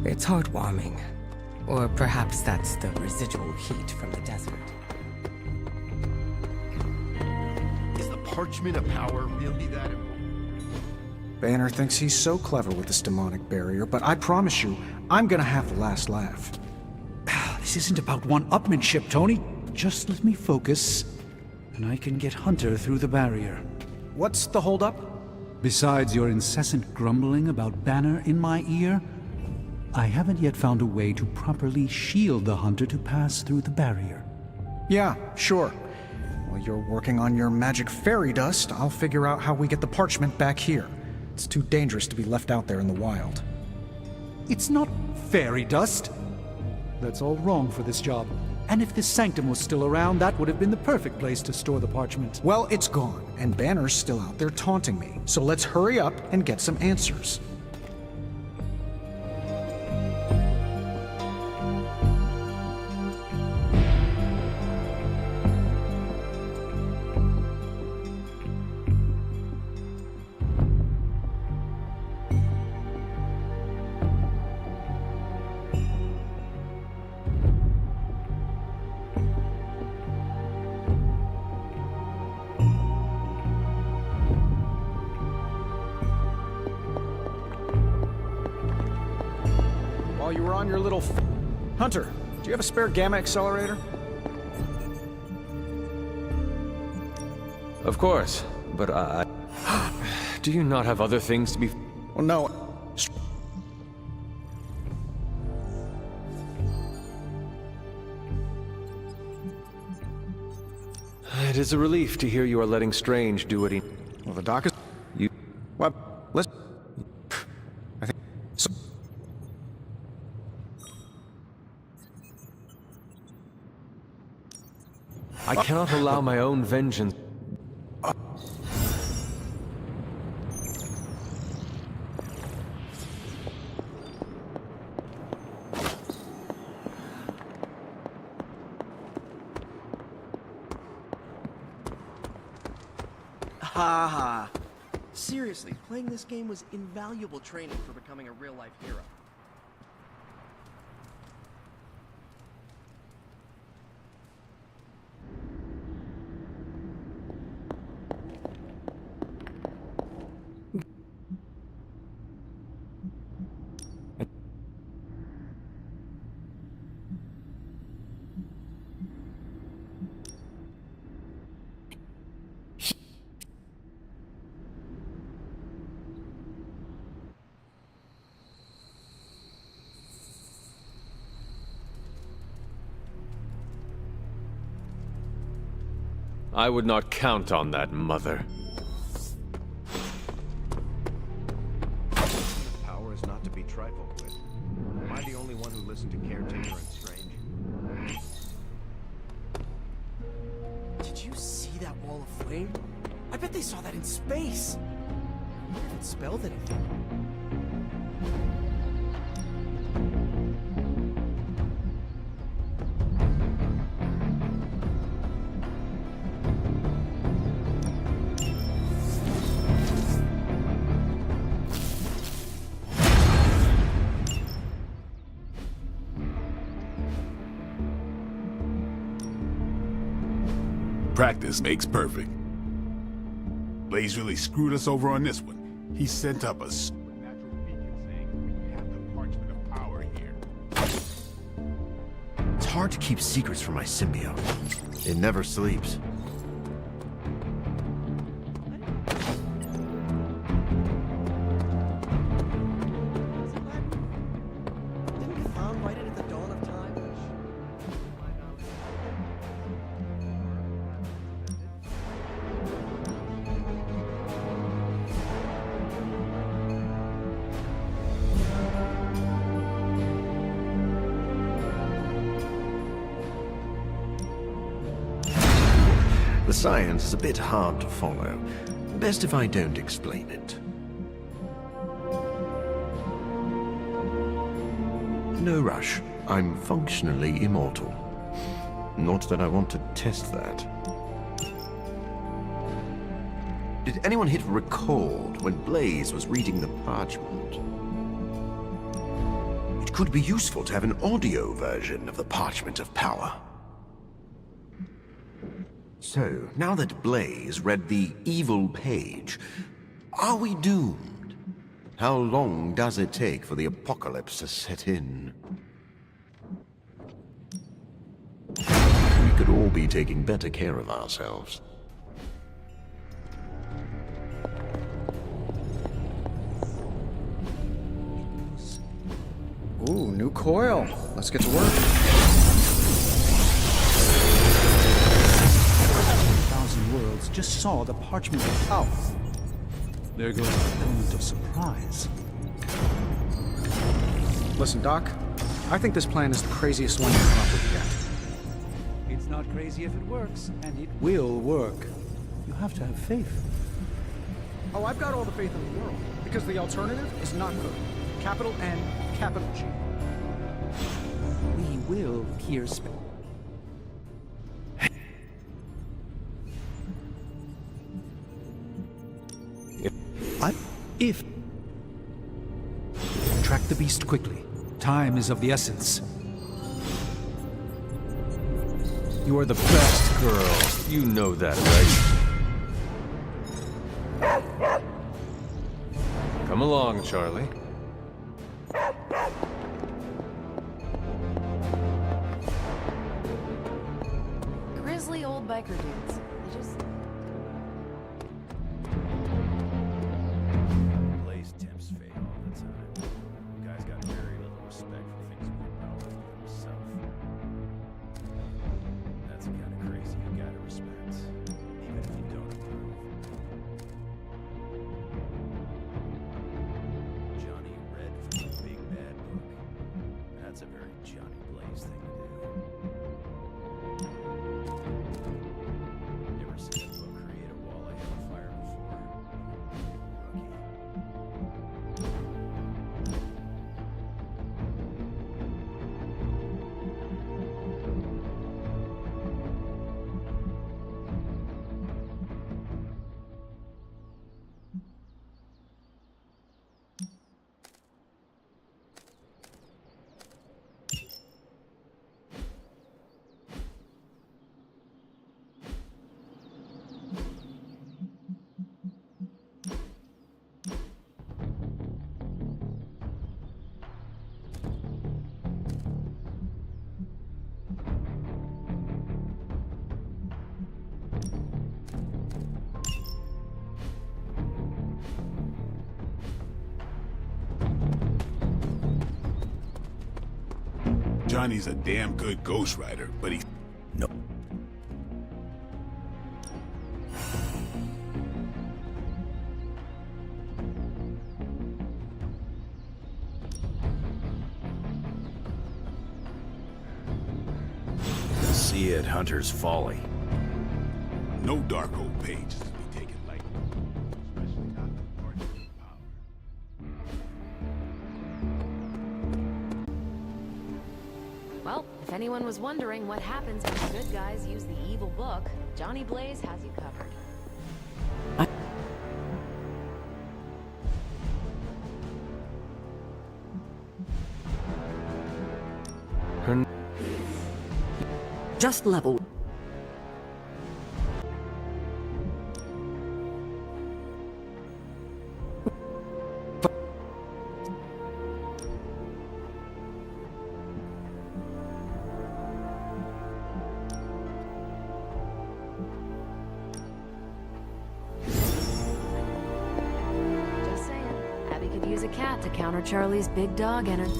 It's heartwarming. Or perhaps that's the residual heat from the desert.
Is the parchment of power really that important?
Banner thinks he's so clever with this demonic barrier, but I promise you, I'm gonna have the last laugh.
This isn't about one-upmanship, Tony. Just let me focus, and I can get Hunter through the barrier.
What's the holdup?
Besides your incessant grumbling about Banner in my ear, I haven't yet found a way to properly shield the Hunter to pass through the barrier.
Yeah, sure. While you're working on your magic fairy dust, I'll figure out how we get the parchment back here. It's too dangerous to be left out there in the wild.
It's not fairy dust. That's all wrong for this job. And if this sanctum was still around, that would have been the perfect place to store the parchment.
Well, it's gone, and Banner's still out there taunting me. So let's hurry up and get some answers. While you were on your little... Hunter, do you have a spare gamma accelerator?
Of course, but I... Do you not have other things to be...
Well, no.
It is a relief to hear you are letting Strange do what he...
Well, the doc is...
You...
What? Let's... I think... So...
I cannot allow my own vengeance...
Haha. Seriously, playing this game was invaluable training for becoming a real-life hero.
I would not count on that, Mother.
Power is not to be trifled with. Am I the only one who listened to Caretaker and Strange?
Did you see that wall of flame? I bet they saw that in space. I wonder if it spelled anything.
Practice makes perfect. Blaze really screwed us over on this one. He sent up a supernatural beacon saying we have the parchment of power here.
It's hard to keep secrets from my symbiote. It never sleeps.
Didn't Katham write it at the dawn of time?
The science is a bit hard to follow. Best if I don't explain it. No rush. I'm functionally immortal. Not that I want to test that. Did anyone hit record when Blaze was reading the parchment? It could be useful to have an audio version of the Parchment of Power. So, now that Blaze read the evil page, are we doomed? How long does it take for the apocalypse to set in? We could all be taking better care of ourselves.
Ooh, new coil. Let's get to work.
Worlds just saw the parchment of power. There goes the element of surprise.
Listen, Doc. I think this plan is the craziest one you've come up with yet.
It's not crazy if it works, and it will work. You have to have faith.
Oh, I've got all the faith in the world. Because the alternative is not good. Capital N, capital G.
We will hear If track the beast quickly. Time is of the essence.
You are the best girl. You know that, right? Come along, Charlie.
Grizzly old biker dudes. They just...
Blaze tempts fate all the time. The guy's got very little respect for things more powerful than himself. That's the kind of crazy you gotta respect, even if you don't approve. Johnny read from the big bad book. That's a very Johnny Blaze thing to do. Never seen a book create a wall of hellfire before.
Johnny's a damn good ghostwriter, but he...
No. see it, Hunter's folly.
No dark old page is to be taken lightly, especially not the Party power.
Well, if anyone was wondering what happens when the good guys use the evil book, Johnny Blaze has you covered.
Just level.
Just saying, Abby could use a cat to counter Charlie's big dog energy.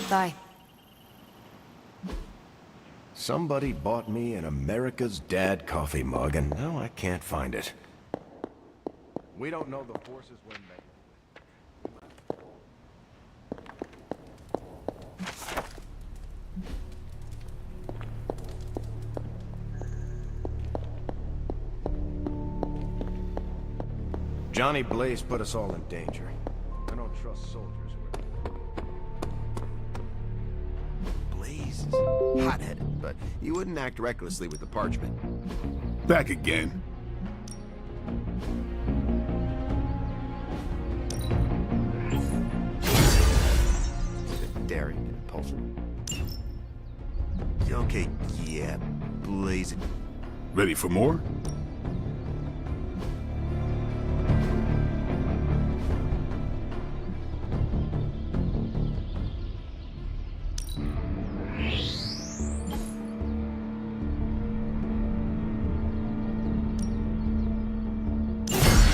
Bye.
Somebody bought me an America's Dad coffee mug, and now I can't find it. We don't know the forces we're Johnny Blaze put us all in danger. I don't trust soldiers. Blaze is hot-headed, but he wouldn't act recklessly with the parchment.
Back again.
Daring and impulsive. Okay, yeah, Blaze.
Ready for more?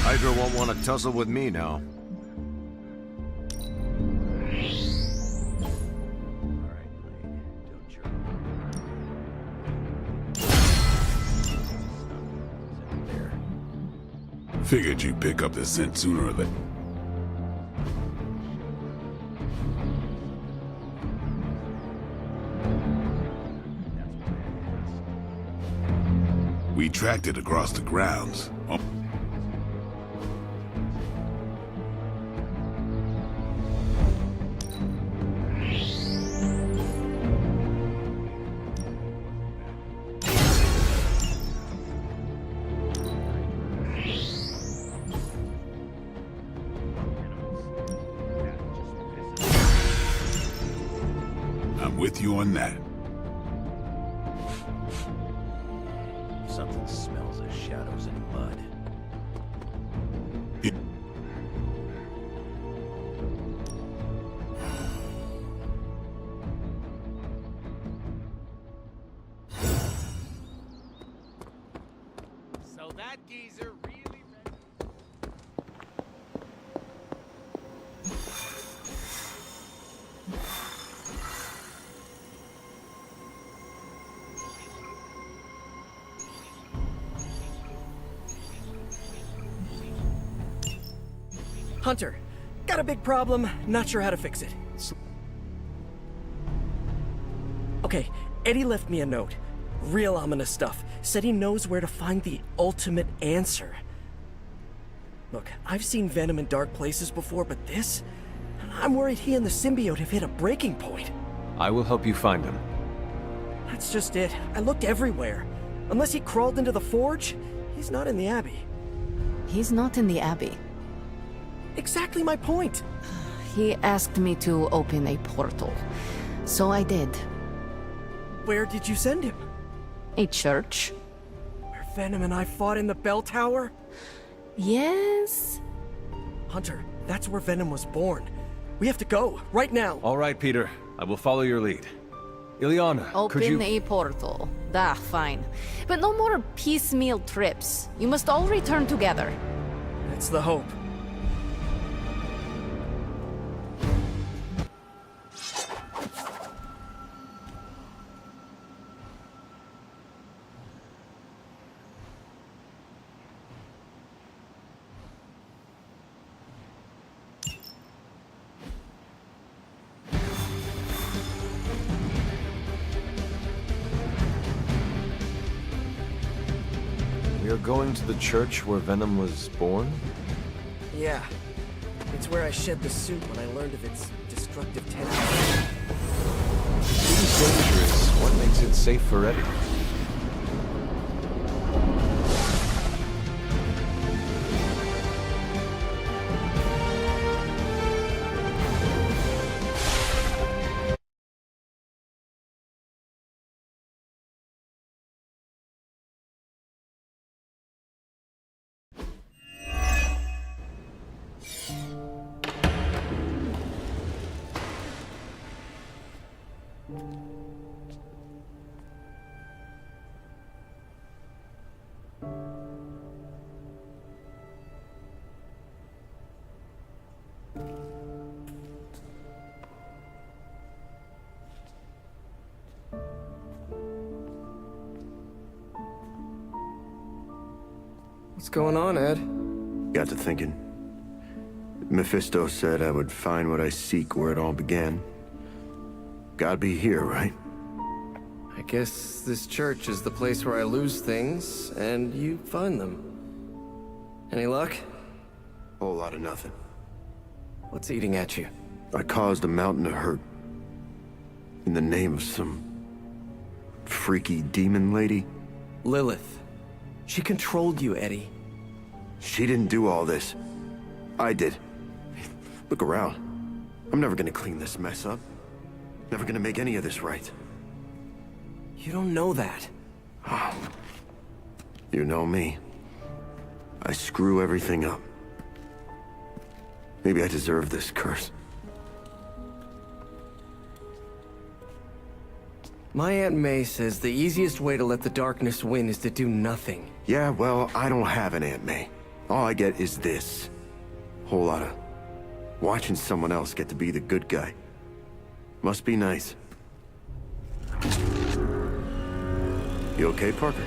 Hydra won't want to tussle with me now.
Figured you'd pick up the scent sooner or later. We tracked it across the grounds. I'm with you on that.
Something smells of shadows and mud.
So that geezer really...
Hunter, got a big problem, not sure how to fix it. Okay, Eddie left me a note. Real ominous stuff. Said he knows where to find the ultimate answer. Look, I've seen Venom in dark places before, but this? I'm worried he and the symbiote have hit a breaking point.
I will help you find him.
That's just it. I looked everywhere. Unless he crawled into the forge, he's not in the Abbey.
He's not in the Abbey.
Exactly my point.
He asked me to open a portal, so I did.
Where did you send him?
A church.
Where Venom and I fought in the bell tower?
Yes?
Hunter, that's where Venom was born. We have to go, right now.
All right, Peter. I will follow your lead. Ileana, could you...
Open a portal. Fine. But no more piecemeal trips. You must all return together.
That's the hope.
You're going to the church where Venom was born?
Yeah. It's where I shed the suit when I learned of its destructive tendencies.
Seems dangerous. What makes it safe for Eddie?
What's going on, Ed?
Got to thinking. Mephisto said I would find what I seek where it all began. Gotta be here, right?
I guess this church is the place where I lose things, and you find them. Any luck?
Whole lot of nothing.
What's eating at you?
I caused a mountain of hurt. In the name of some freaky demon lady.
Lilith. She controlled you, Eddie.
She didn't do all this. I did. Look around. I'm never gonna clean this mess up. Never gonna make any of this right.
You don't know that.
You know me. I screw everything up. Maybe I deserve this curse.
My Aunt May says the easiest way to let the darkness win is to do nothing.
Yeah, well, I don't have an Aunt May. All I get is this. Whole lot of watching someone else get to be the good guy. Must be nice. You okay, Parker?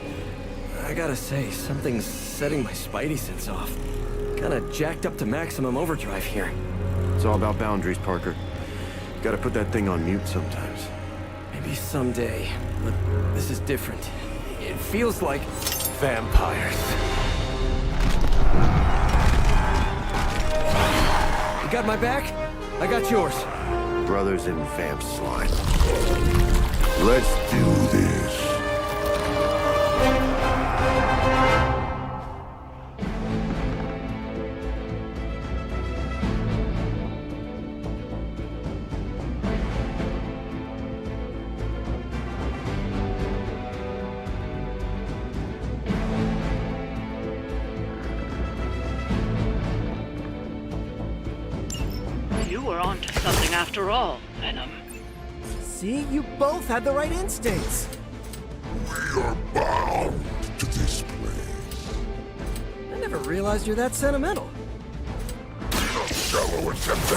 I gotta say, something's setting my spidey sense off. Kinda jacked up to maximum overdrive here.
It's all about boundaries, Parker. Gotta put that thing on mute sometimes.
Maybe someday, but this is different. It feels like...
Vampires.
You got my back? I got yours.
Brothers in vamp slime. Let's do this.
You were onto something after all, Venom.
See? You both had the right instincts.
We are bound to this place.
I never realized you're that sentimental.
Not shallow attempts.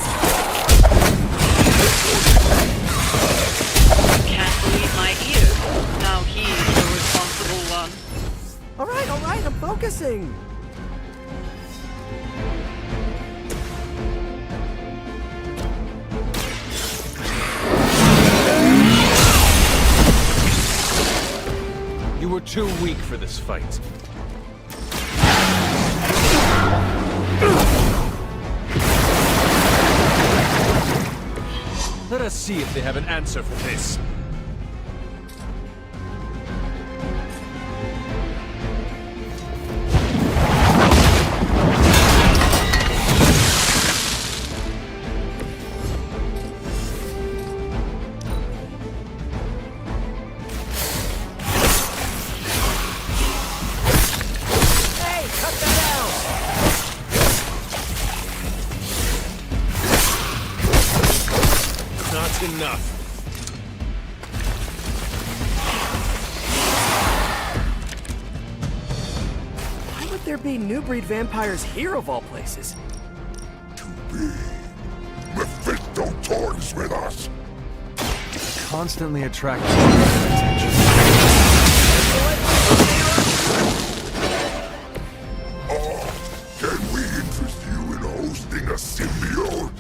Can't believe my ears. Now he's the responsible one.
All right, I'm focusing.
You were too weak for this fight. Let us see if they have an answer for this. Enough.
Why would there be new breed vampires here of all places?
Too big. Mephisto toys with us.
Constantly attracting attention.
Can we interest you in hosting a symbiote?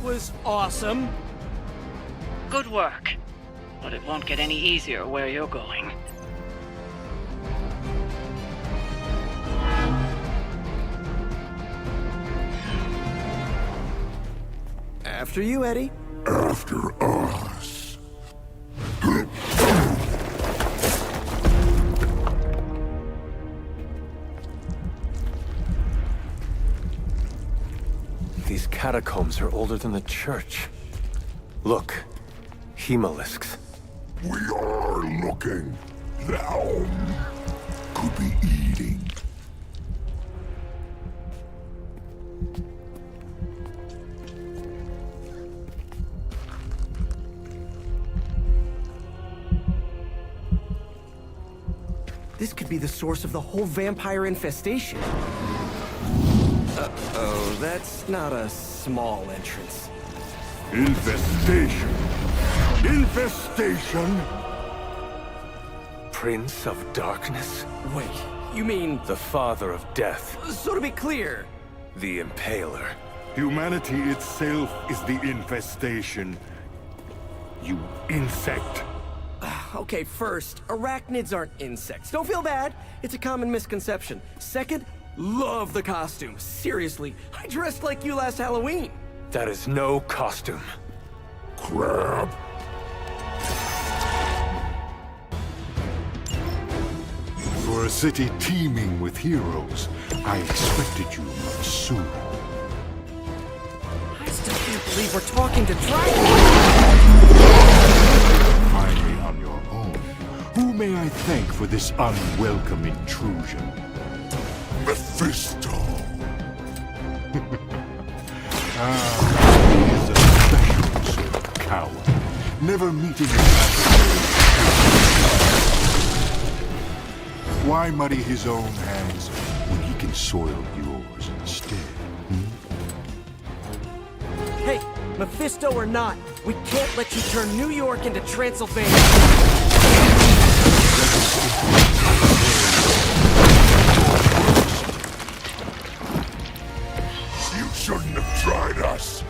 was awesome.
Good work. But it won't get any easier where you're going.
After you, Eddie.
After us.
These catacombs are older than the church. Look, hemolisks.
We are looking. Now could be eating.
This could be the source of the whole vampire infestation. Uh-oh, that's not a small entrance.
Infestation. Infestation.
Prince of Darkness?
Wait, you mean...
The father of death.
So to be clear...
The Impaler.
Humanity itself is the infestation. You insect.
Okay, first, arachnids aren't insects. Don't feel bad. It's a common misconception. Second, love the costume. Seriously, I dressed like you last Halloween.
That is no costume.
Crab.
For a city teeming with heroes, I expected you much sooner.
I still can't believe we're talking to dragons.
Finally on your own. Who may I thank for this unwelcome intrusion?
Mephisto.
He is a special sort of coward. Never meeting an adversary. Why muddy his own hands when he can soil yours instead?
Hey, Mephisto or not, we can't let you turn New York into Transylvania.
You shouldn't have tried us.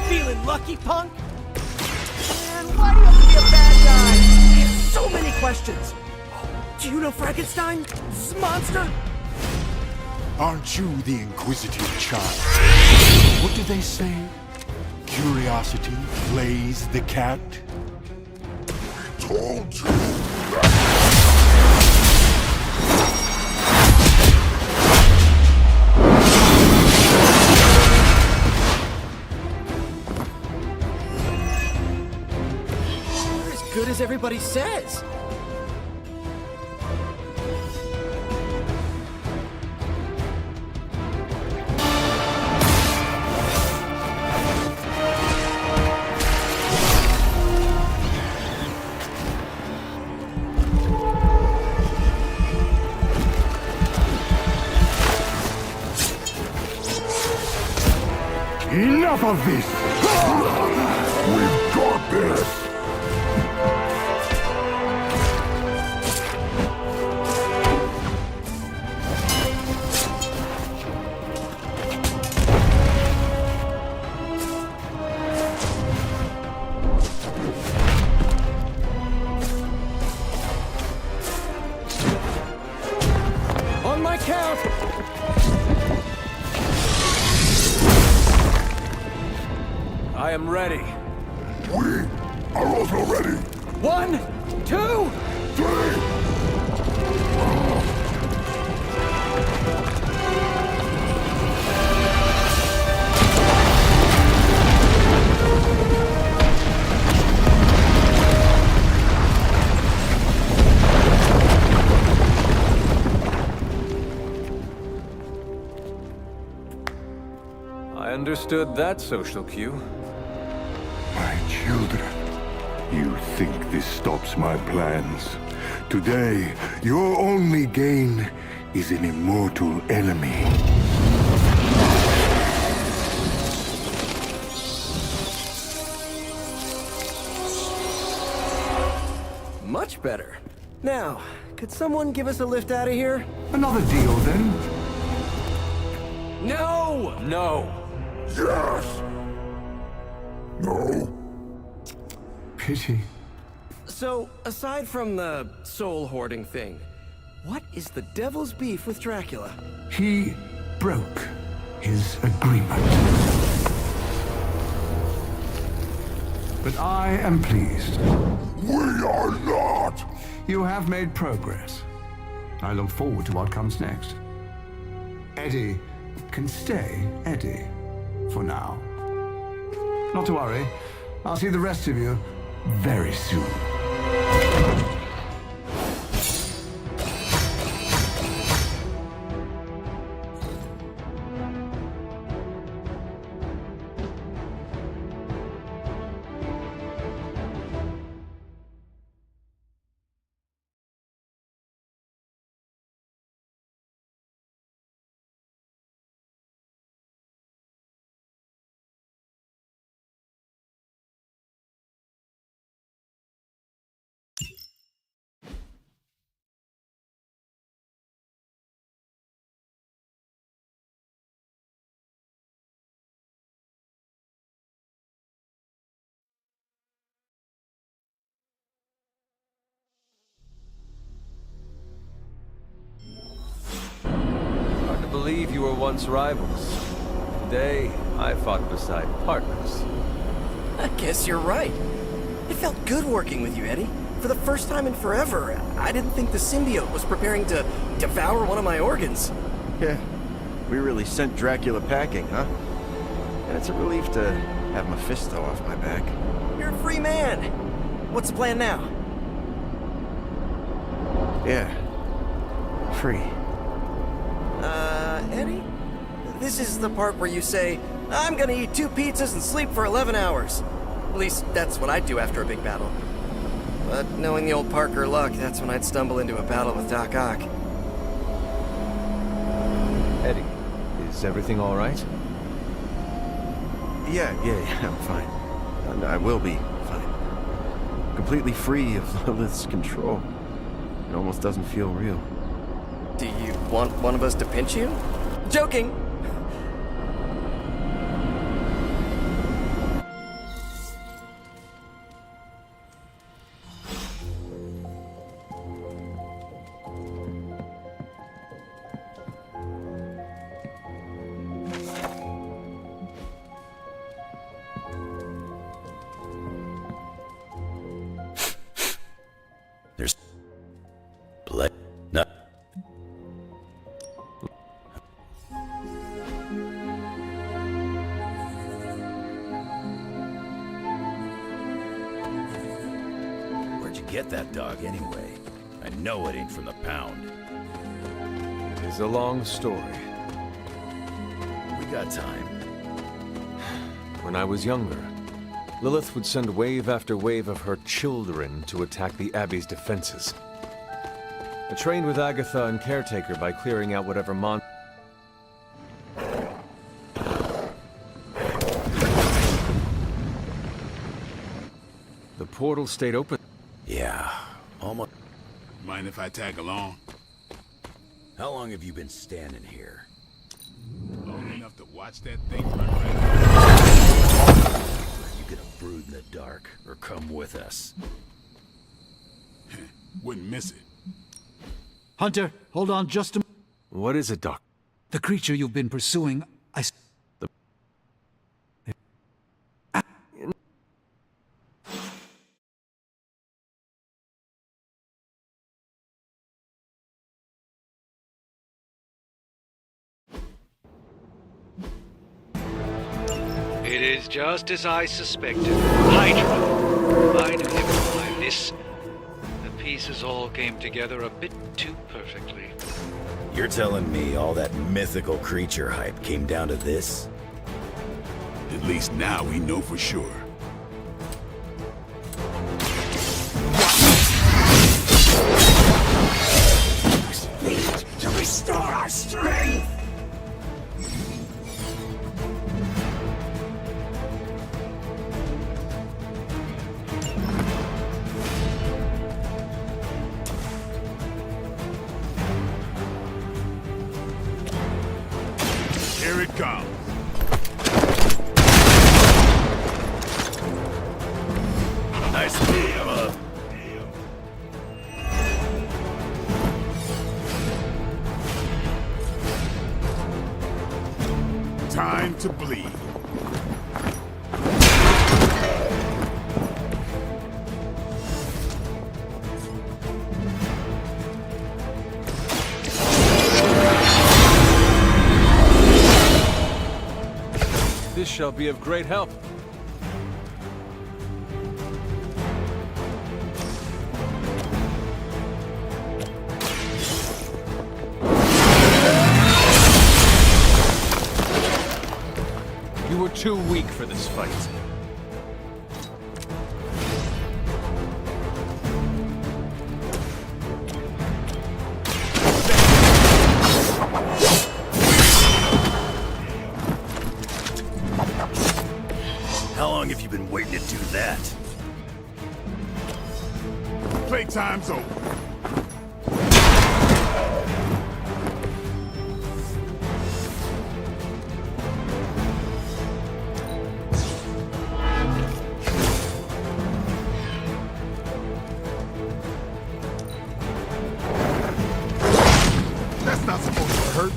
Feeling lucky, punk? Man, why do you have to be a bad guy? We have so many questions. Do you know Frankenstein? This monster?
Aren't you the inquisitive child? What do they say? Curiosity plays the cat?
Told you.
You're as good as everybody says.
Enough of this!
We've got this.
On my count!
I am ready.
We are also ready.
1, 2,
3.
I understood that social cue.
My children, you think this stops my plans? Today, your only gain is an immortal enemy.
much better. Now, could someone give us a lift out of here?
Another deal, then?
No!
No!
Yes! No?
Pity.
So, aside from the soul hoarding thing, what is the devil's beef with Dracula?
He broke his agreement. But I am pleased.
We are not!
You have made progress. I look forward to what comes next. Eddie can stay Eddie for now. Not to worry. I'll see the rest of you very soon.
Hard to believe you were once rivals. Today, I fought beside partners.
I guess you're right. It felt good working with you, Eddie. For the first time in forever, I didn't think the symbiote was preparing to devour one of my organs.
Yeah, we really sent Dracula packing, huh? And it's a relief to have Mephisto off my back.
You're a free man. What's the plan now?
Yeah, free.
Eddie? This is the part where you say, I'm gonna eat 2 pizzas and sleep for 11 hours. At least, that's what I'd do after a big battle. But knowing the old Parker luck, that's when I'd stumble into a battle with Doc Ock.
Eddie, is everything all right?
Yeah, I'm fine. And I will be fine. Completely free of Lilith's control. It almost doesn't feel real.
Do you want one of us to pinch you? Joking!
There's... Play... No. Where'd you get that dog anyway? I know it ain't from the pound.
It is a long story.
We got time.
When I was younger, Lilith would send wave after wave of her children to attack the Abbey's defenses. I trained with Agatha and Caretaker by clearing out whatever The portal stayed open.
Yeah, almost.
Mind if I tag along?
How long have you been standing here?
Long enough to watch that thing
You gonna brood in the dark, or come with us?
Wouldn't miss it.
Hunter, hold on just a...
What is it, Doc?
The creature you've been pursuing,
It is just as I suspected. Hydra. I knew they would find this. The pieces all came together a bit too perfectly.
You're telling me all that mythical creature hype came down to this?
At least now we know for sure.
We need to restore our strength!
it comes.
Nice to meet you, bub.
Time to bleed.
This shall be of great help. You were too weak for this fight.
How long have you been waiting to do that?
Playtime's over. That's not supposed to hurt.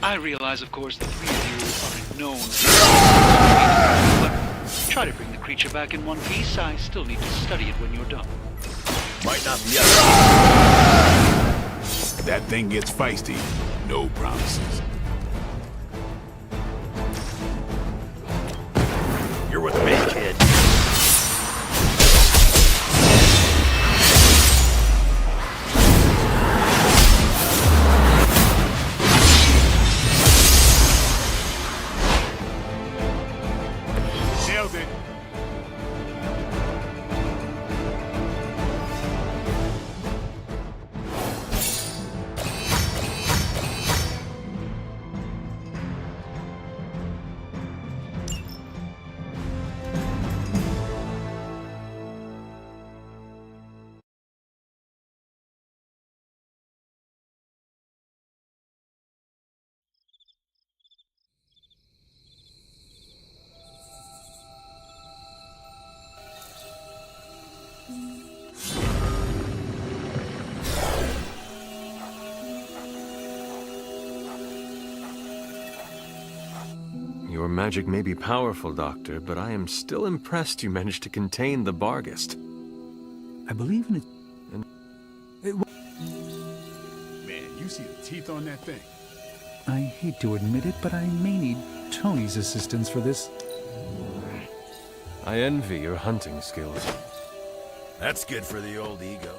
I realize, of course, the three of you are known. But try to bring the creature back in one piece. I still need to study it when you're done.
Might not be
That thing gets feisty. No promises.
You're with me, kid.
Nailed it.
Your magic may be powerful, Doctor, but I am still impressed you managed to contain the Barghest.
I believe in it.
Man, you see the teeth on that thing?
I hate to admit it, but I may need Tony's assistance for this.
I envy your hunting skills.
That's good for the old ego.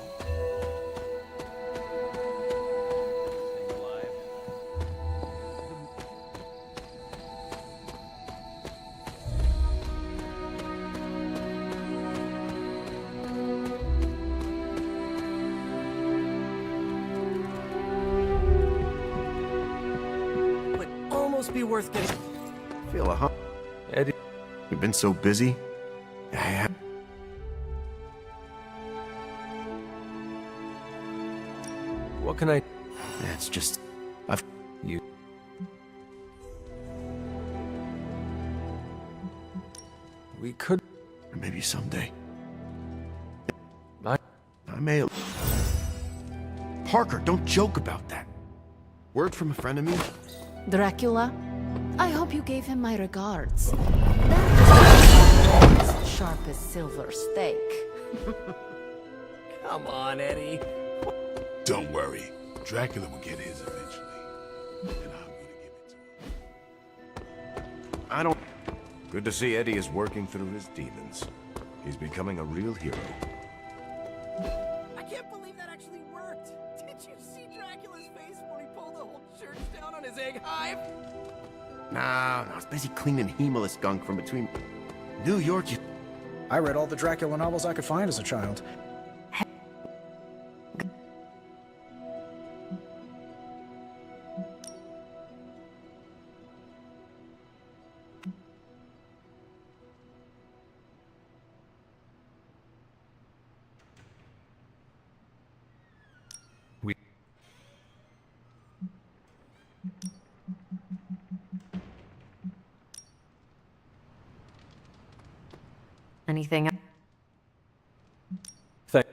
Be worth getting.
Feel a hump.
Eddie.
You've been so busy.
What can I...
It's just...
You... We could...
Maybe someday.
I
may... Parker, don't joke about that. Word from a friend of me?
Dracula, I hope you gave him my regards. That is as sharp as silver steak.
Come on, Eddie.
Don't worry. Dracula will get his eventually. And I'm gonna give it to him.
I don't... Good to see Eddie is working through his demons. He's becoming a real hero.
I can't believe that actually worked. Did you see Dracula's face when he pulled the whole church down on his egg hive?
Nah, I was busy cleaning Hemolis gunk from between... New York,
I read all the Dracula novels I could find as a child.
anything.
Thank.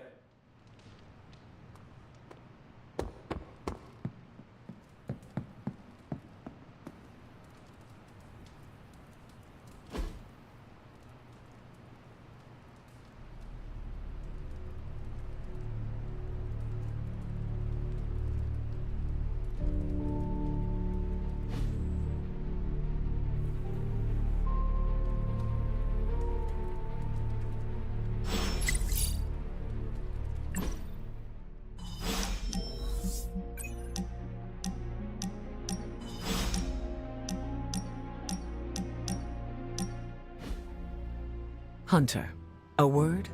Hunter, a word?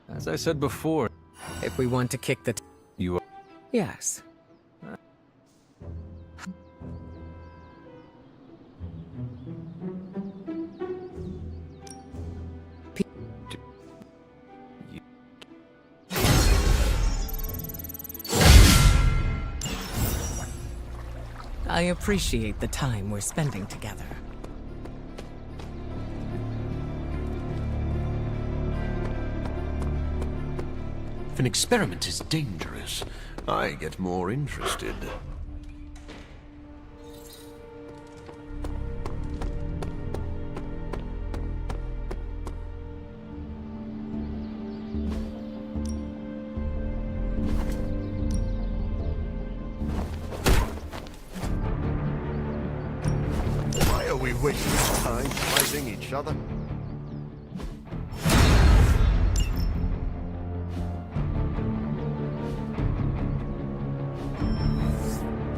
As I said before,
If we want to kick the...
you are...
Yes. I appreciate the time we're spending together.
If an experiment is dangerous, I get more interested. Why are we wasting time fighting each other?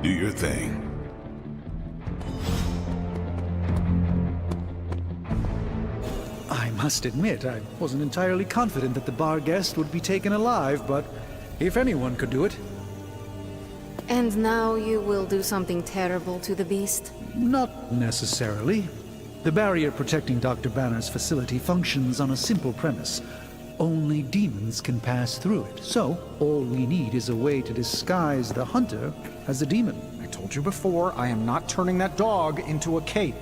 Do your thing.
I must admit, I wasn't entirely confident that the bar guest would be taken alive, but if anyone could do it...
And now you will do something terrible to the beast?
Not necessarily. The barrier protecting Dr. Banner's facility functions on a simple premise. Only demons can pass through it, so all we need is a way to disguise the hunter as a demon.
I told you before, I am not turning that dog into a cape.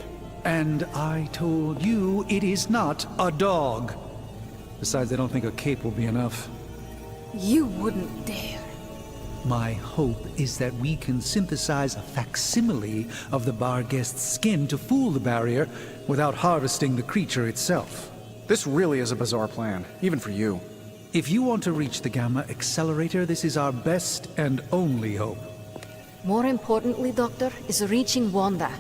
And I told you it is not a dog. Besides, I don't think a cape will be enough.
You wouldn't dare.
My hope is that we can synthesize a facsimile of the bar guest's skin to fool the barrier without harvesting the creature itself.
This really is a bizarre plan, even for you.
If you want to reach the Gamma Accelerator, this is our best and only hope.
More importantly, Doctor, is reaching Wanda.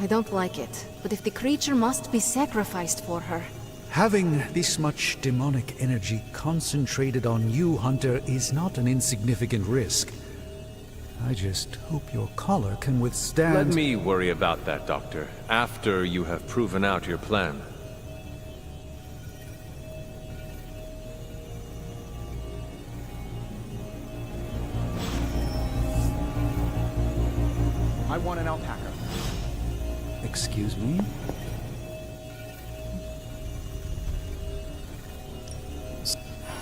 I don't like it, but if the creature must be sacrificed for her...
Having this much demonic energy concentrated on you, Hunter, is not an insignificant risk. I just hope your collar can withstand...
Let me worry about that, Doctor, after you have proven out your plan.
I want an alpaca.
Excuse me?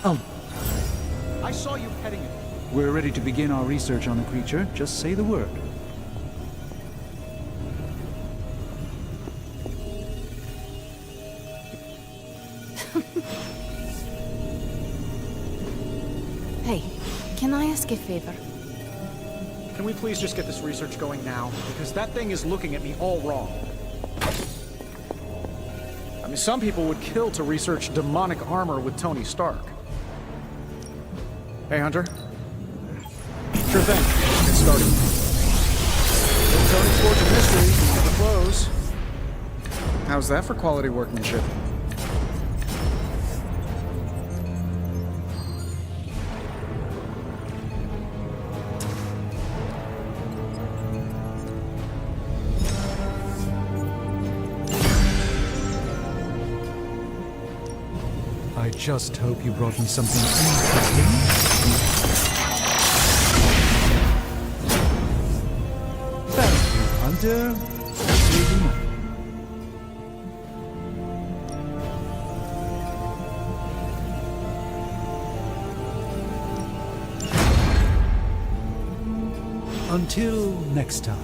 Oh.
I saw you petting it.
We're ready to begin our research on the creature. Just say the word.
Hey, can I ask a favor?
Can we please just get this research going now? Because that thing is looking at me all wrong. I mean, some people would kill to research demonic armor with Tony Stark. Hey, Hunter. Sure thing. Let's get started. Tony's Fortune Mystery to the close. How's that for quality workmanship?
I just hope you brought me something interesting. Thank you, Hunter. Saving money. Until next time.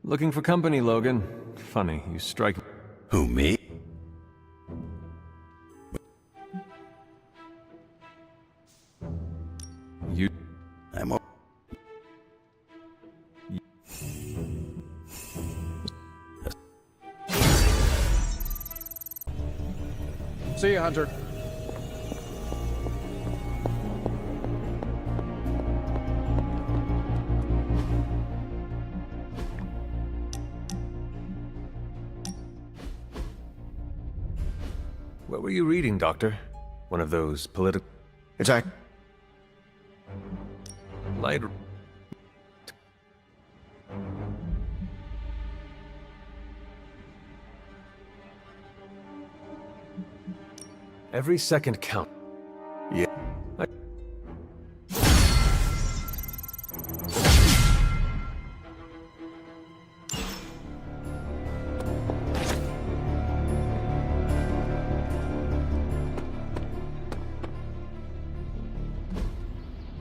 Looking for company, Logan. Funny, you strike...
Who, me?
You...
I'm...
See you, Hunter.
What were you reading, Doctor? One of those political...
It's a...
Light... Every second count.
Yeah.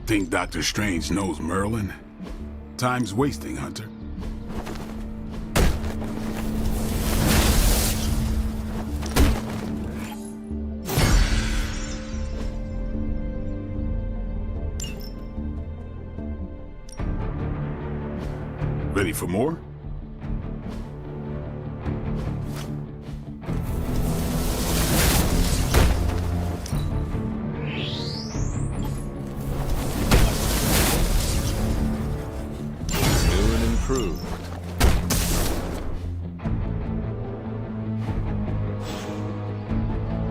Think Dr. Strange knows Merlin? Time's wasting, Hunter. Ready for more?
New and improved.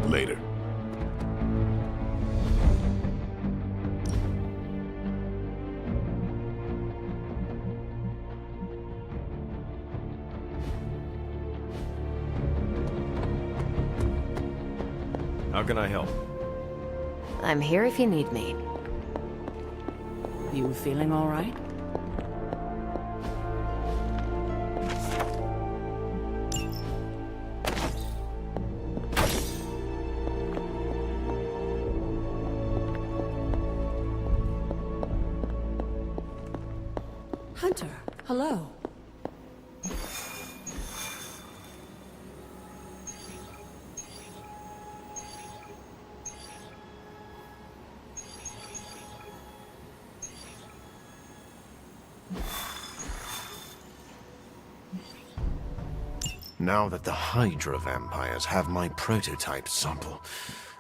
Later.
How can I help?
I'm here if you need me.
You feeling all right?
Hunter, hello.
Now that the Hydra vampires have my prototype sample,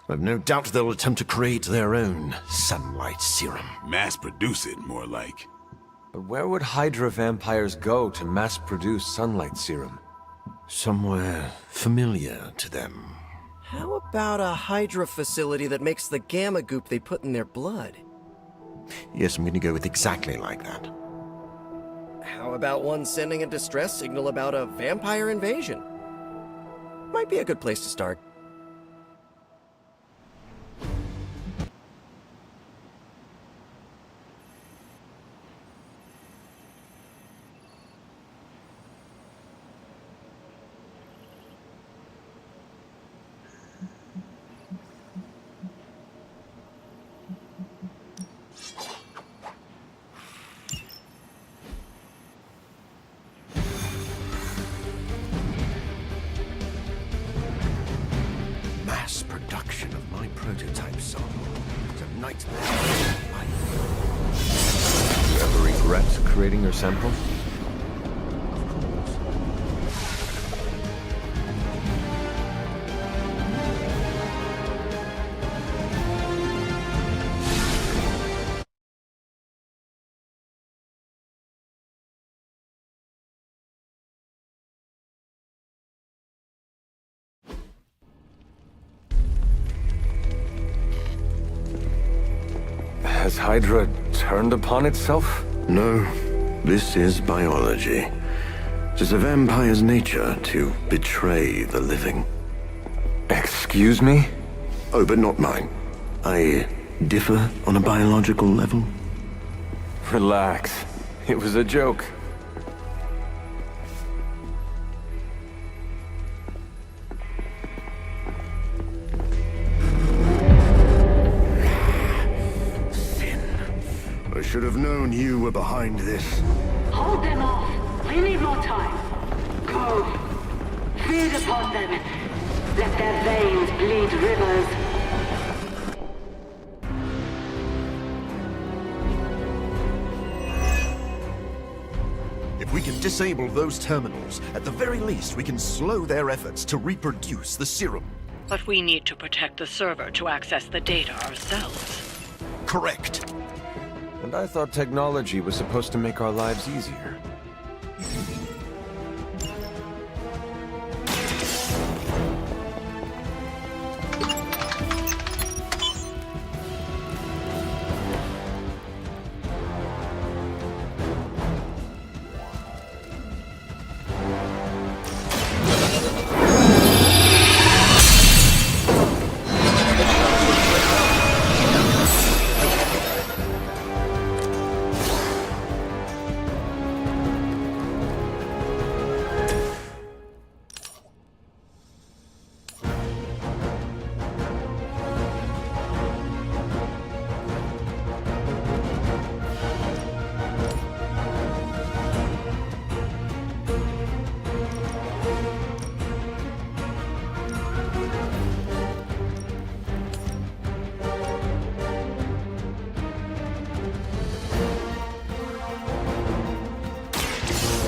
I've no doubt they'll attempt to create their own sunlight serum.
Mass produce it, more like.
But where would Hydra vampires go to mass-produce sunlight serum?
Somewhere familiar to them.
How about a Hydra facility that makes the gamma goop they put in their blood?
Yes, I'm going to go with exactly like that.
How about one sending a distress signal about a vampire invasion? Might be a good place to start.
Mass production of my prototype sample. It's a nightmare.
Do you ever regret creating your sample? Has Hydra turned upon itself?
No, this is biology. It is a vampire's nature to betray the living.
Excuse me?
Oh, but not mine. I differ on a biological level?
Relax. It was a joke.
I should have known you were behind this.
Hold them off. We need more time. Go. Feed upon them. Let their veins bleed rivers.
If we can disable those terminals, at the very least we can slow their efforts to reproduce the serum.
But we need to protect the server to access the data ourselves.
Correct.
And I thought technology was supposed to make our lives easier.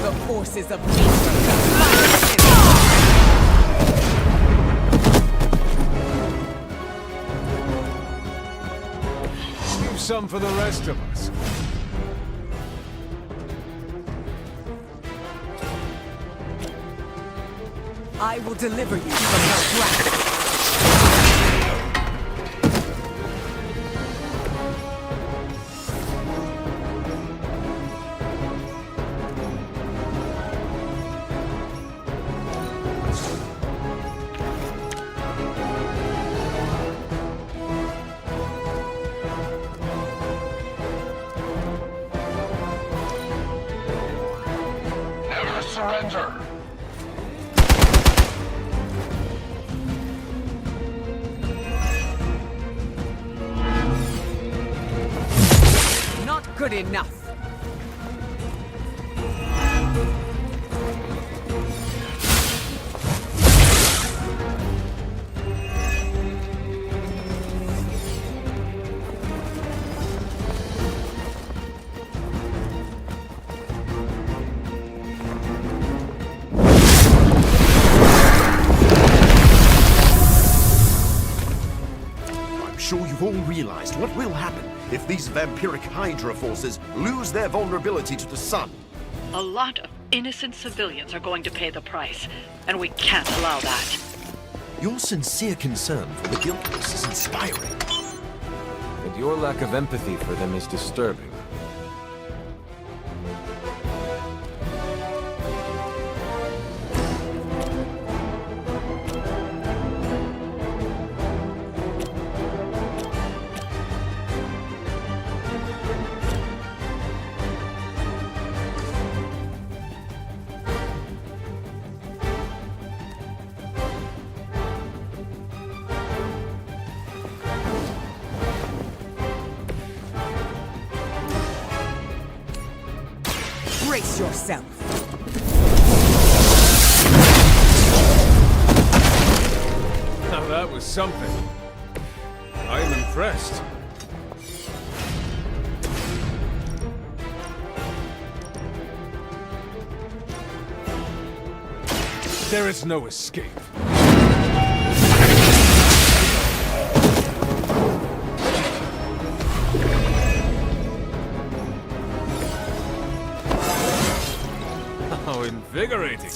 The forces of nature.
Leave some for the rest of us.
I will deliver you from her grasp.
Never surrender.
Not good enough.
I'm sure you've all realized what will happen if these vampiric Hydra forces lose their vulnerability to the sun.
A lot of innocent civilians are going to pay the price, and we can't allow that.
Your sincere concern for the guiltless is inspiring.
And your lack of empathy for them is disturbing.
Brace yourself.
Now that was something. I am impressed. There is no escape. How invigorating.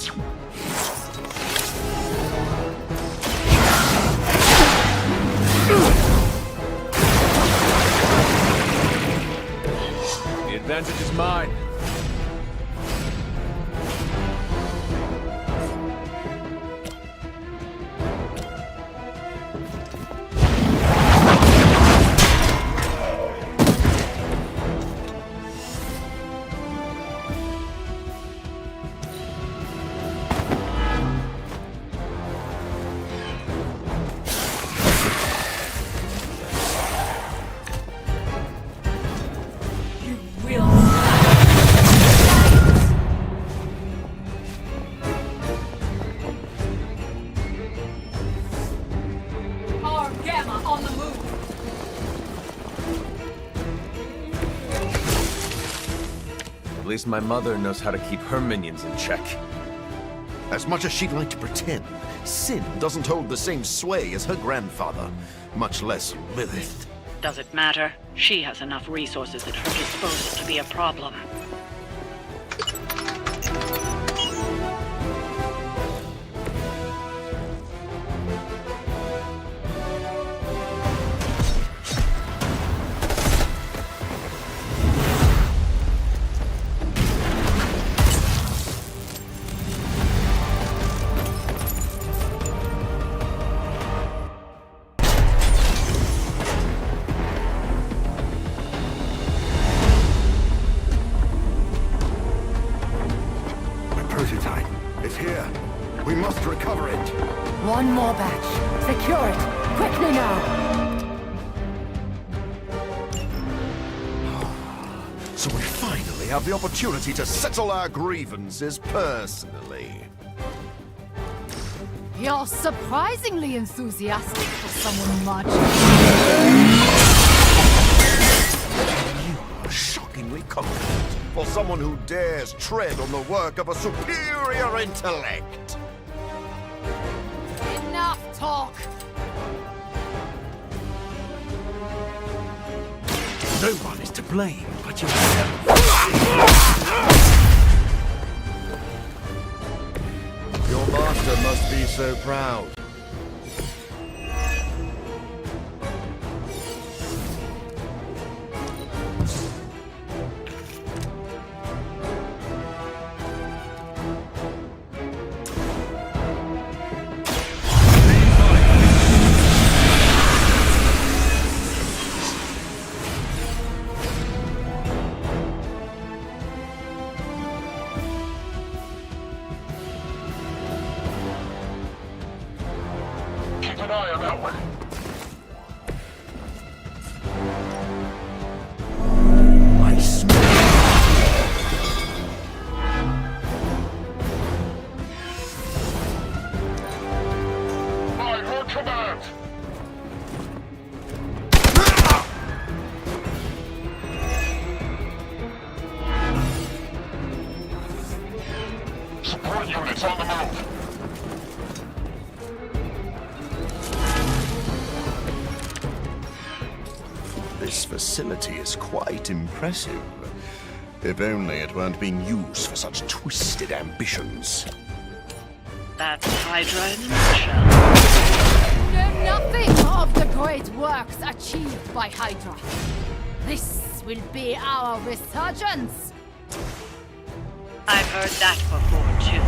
The advantage is mine. At least my mother knows how to keep her minions in check.
As much as she'd like to pretend, Sin doesn't hold the same sway as her grandfather, much less Lilith.
Does it matter? She has enough resources at her disposal to be a problem.
It's here. We must recover it.
One more batch. Secure it. Quickly now.
So we finally have the opportunity to settle our grievances personally.
You're surprisingly enthusiastic for someone much.
You are shockingly confident for someone who dares tread on the work of a superior intellect.
Enough talk.
No one is to blame but yourself. Your master must be so proud.
Support units on the move.
This facility is quite impressive. If only it weren't being used for such twisted ambitions.
That's Hydra in a nutshell.
Know nothing of the great works achieved by Hydra. This will be our resurgence.
I've heard that before, too.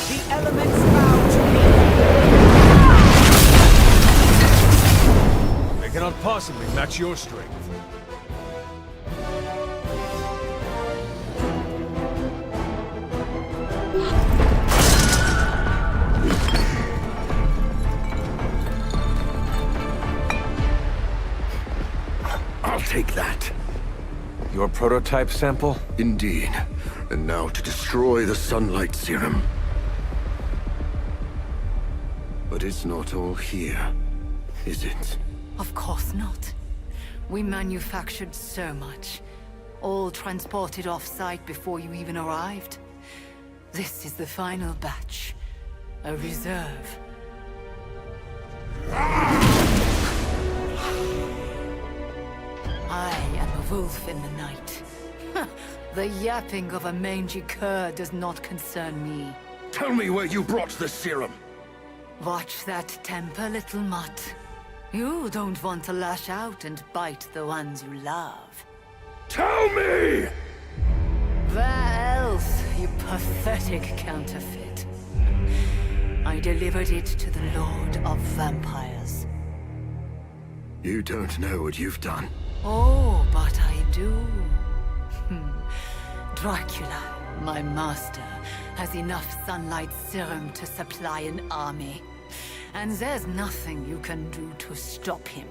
The elements bow to me.
They cannot possibly match your strength.
I'll take that.
Your prototype sample?
Indeed. And now to destroy the sunlight serum. But it's not all here, is it?
Of course not. We manufactured so much. All transported off-site before you even arrived. This is the final batch. A reserve. I am a wolf in the night. The yapping of a mangy cur does not concern me.
Tell me where you brought the serum.
Watch that temper, little mutt. You don't want to lash out and bite the ones you love.
Tell me!
Where else, you pathetic counterfeit? I delivered it to the Lord of Vampires.
You don't know what you've done.
Oh, but I do. Dracula, my master, has enough sunlight serum to supply an army. And there's nothing you can do to stop him.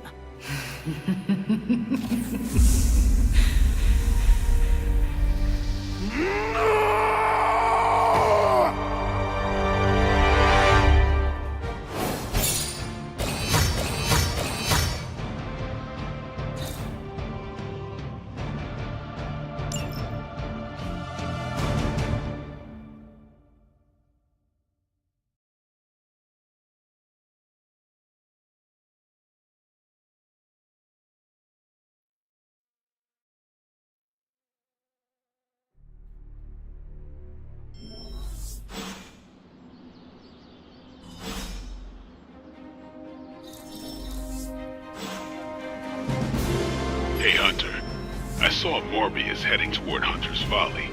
saw Morbius heading toward Hunter's Folly.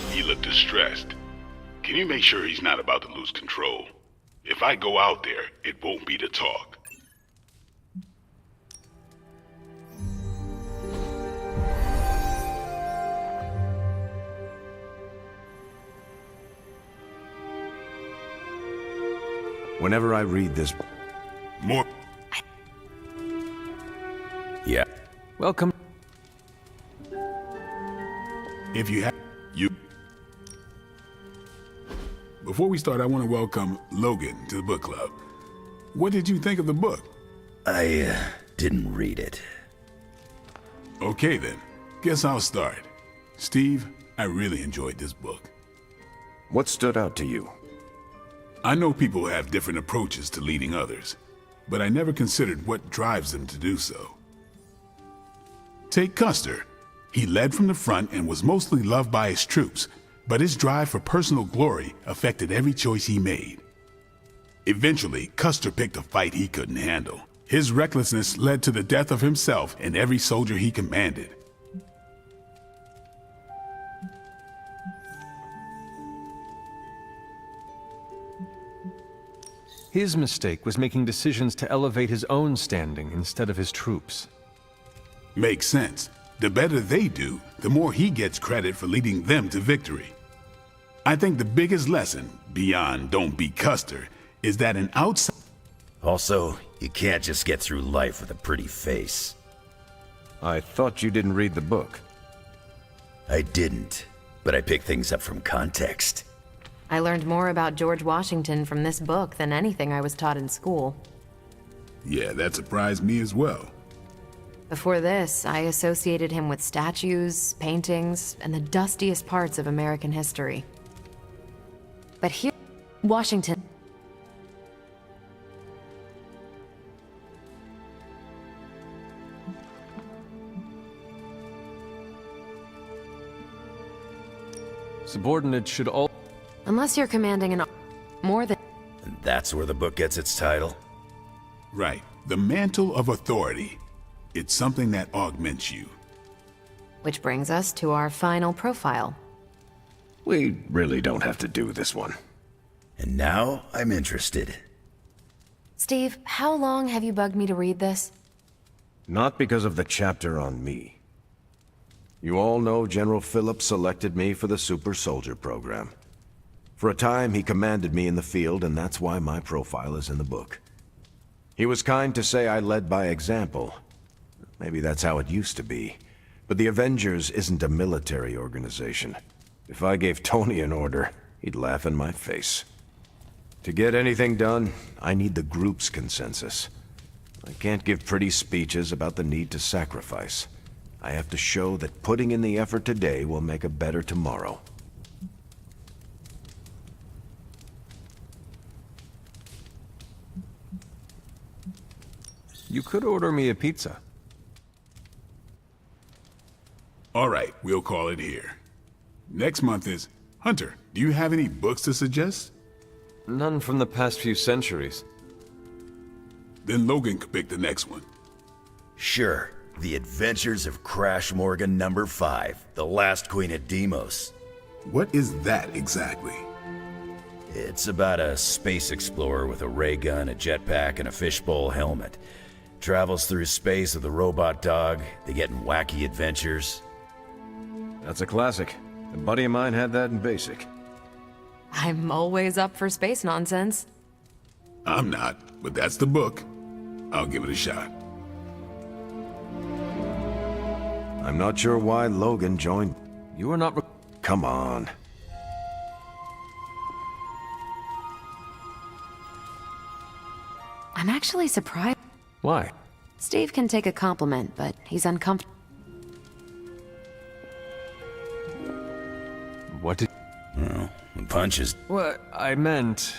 He looked distressed. Can you make sure he's not about to lose control? If I go out there, it won't be to talk.
Whenever I read this...
More...
Yeah.
Welcome.
If you have... You... Before we start, I want to welcome Logan to the book club. What did you think of the book?
I didn't read it.
Okay then. Guess I'll start. Steve, I really enjoyed this book.
What stood out to you?
I know people have different approaches to leading others, but I never considered what drives them to do so. Take Custer. He led from the front and was mostly loved by his troops, but his drive for personal glory affected every choice he made. Eventually, Custer picked a fight he couldn't handle. His recklessness led to the death of himself and every soldier he commanded.
His mistake was making decisions to elevate his own standing instead of his troops.
Makes sense. The better they do, the more he gets credit for leading them to victory. I think the biggest lesson, beyond don't be Custer, is that an outside...
Also, you can't just get through life with a pretty face.
I thought you didn't read the book.
I didn't, but I picked things up from context.
I learned more about George Washington from this book than anything I was taught in school.
Yeah, that surprised me as well.
Before this, I associated him with statues, paintings, and the dustiest parts of American history. But here, Washington...
Subordinates should all...
Unless you're commanding an... more than...
And that's where the book gets its title?
Right. The mantle of authority. It's something that augments you.
Which brings us to our final profile.
We really don't have to do this one.
And now I'm interested.
Steve, how long have you bugged me to read this?
Not because of the chapter on me. You all know General Phillips selected me for the Super Soldier program. For a time, he commanded me in the field, and that's why my profile is in the book. He was kind to say I led by example. Maybe that's how it used to be. But the Avengers isn't a military organization. If I gave Tony an order, he'd laugh in my face. To get anything done, I need the group's consensus. I can't give pretty speeches about the need to sacrifice. I have to show that putting in the effort today will make a better tomorrow.
You could order me a pizza.
All right, we'll call it here. Next month is... Hunter, do you have any books to suggest?
None from the past few centuries.
Then Logan could pick the next one.
Sure. The Adventures of Crash Morgan number 5, The Last Queen of Deimos.
What is that exactly?
It's about a space explorer with a ray gun, a jetpack, and a fishbowl helmet. Travels through space with a robot dog. They get in wacky adventures.
That's a classic. A buddy of mine had that in basic.
I'm always up for space nonsense.
I'm not, but that's the book. I'll give it a shot.
I'm not sure why Logan joined.
You are not...
Come on.
I'm actually surprised.
Why?
Steve can take a compliment, but he's uncomfortable.
What did...
Well, the punches...
What I meant...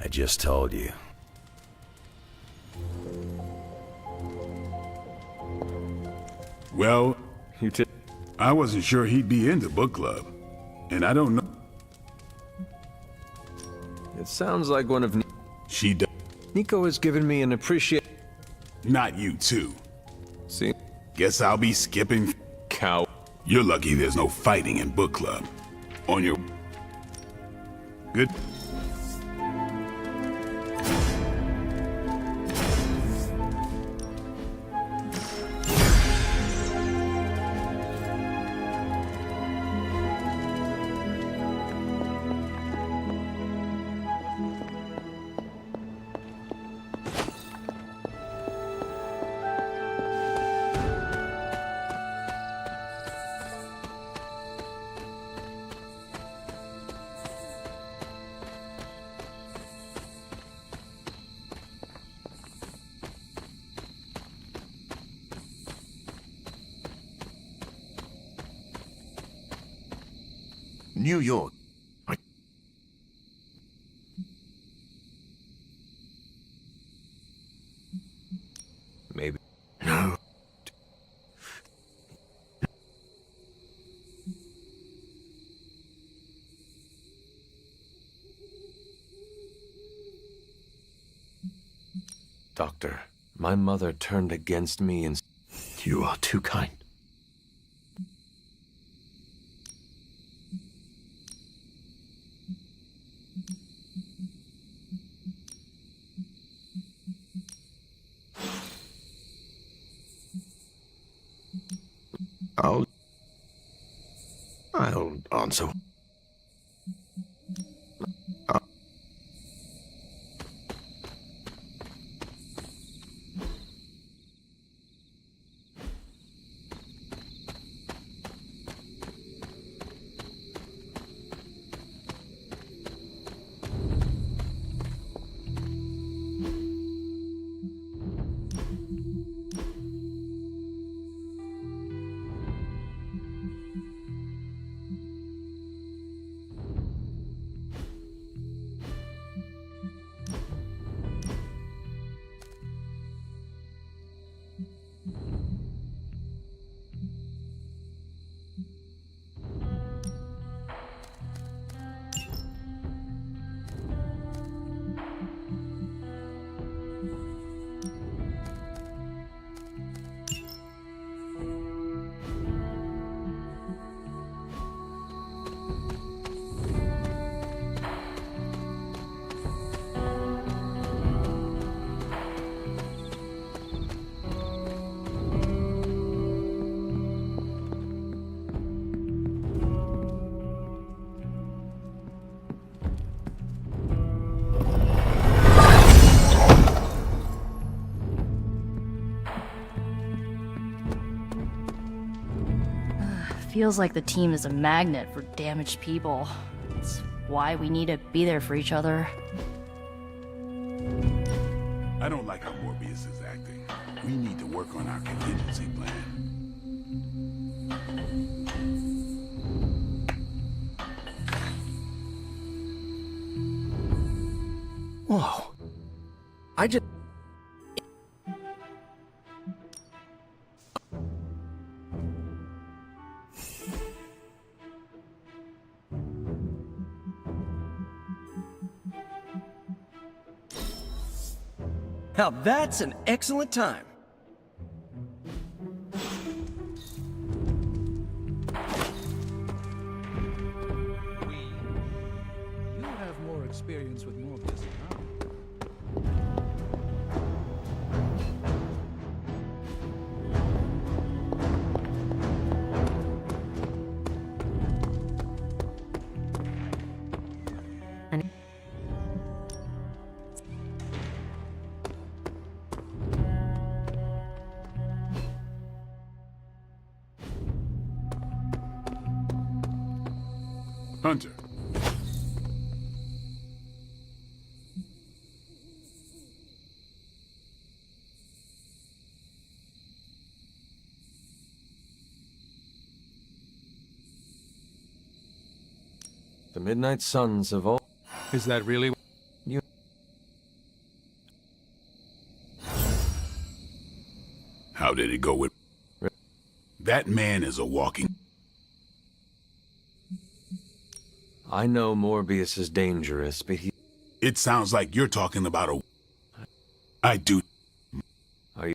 I just told you.
Well, I wasn't sure he'd be into book club. And I don't know...
It sounds like one of...
She does.
Nico has given me an appreciation...
Not you, too.
See?
Guess I'll be skipping...
Cow.
You're lucky there's no fighting in book club. On your... Good.
New York.
Maybe.
No.
Doctor, my mother turned against me and...
You are too kind. I'll answer.
Feels like the team is a magnet for damaged people. It's why we need to be there for each other.
I don't like how Morbius is acting. We need to work on our contingency plan.
Whoa. I just... Now that's an excellent time.
You have more experience with Morbius now.
Hunter.
The Midnight Suns of all...
Is that really...
You...
How did it go with... That man is a walking...
I know Morbius is dangerous, but he...
It sounds like you're talking about a... I do...
Are you...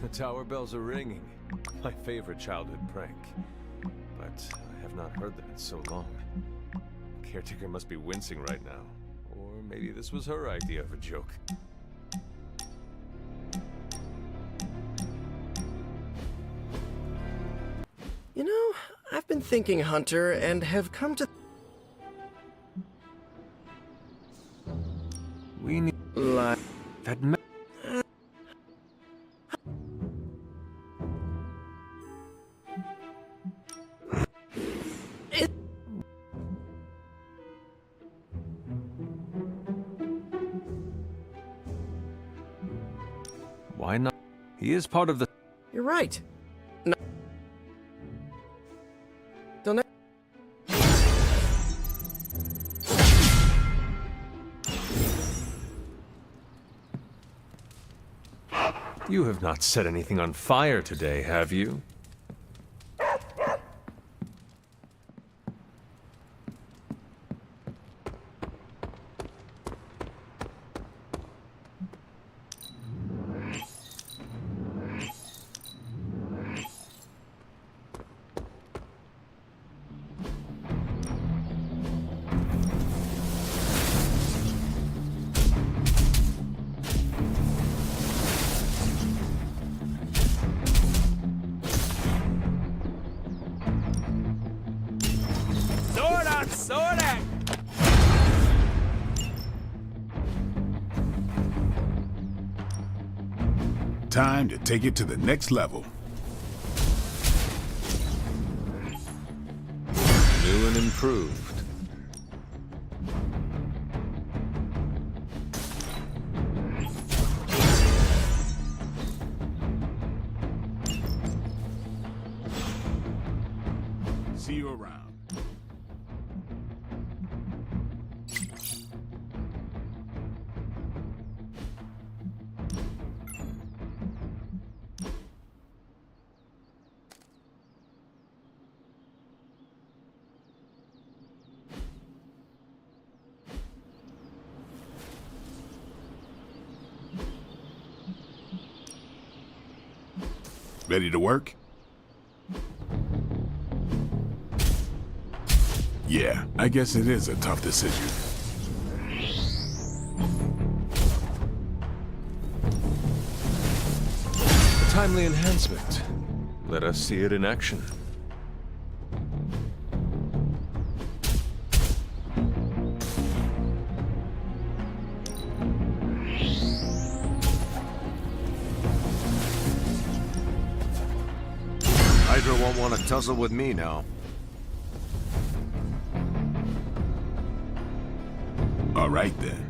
The tower bells are ringing. My favorite childhood prank. But I have not heard them in so long. Caretaker must be wincing right now. Or maybe this was her idea of a joke.
You know, I've been thinking, Hunter, and have come to...
We need...
Like...
That... Why not? He is part of the...
You're right. No. Don't...
You have not set anything on fire today, have you?
Time to take it to the next level.
New and improved.
See you around. Ready to work? Yeah, I guess it is a tough decision.
A timely enhancement. Let us see it in action.
Hydra won't want to tussle with me now.
All right then.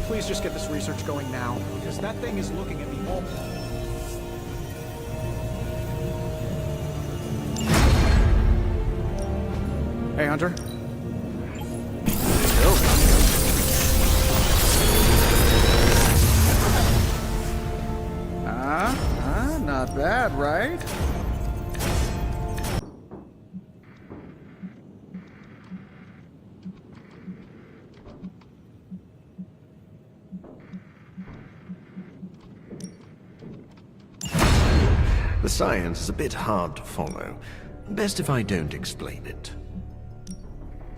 Please just get this research going now, because that thing is looking at me all... Hey, Hunter. Not bad, right?
The science is a bit hard to follow. Best if I don't explain it.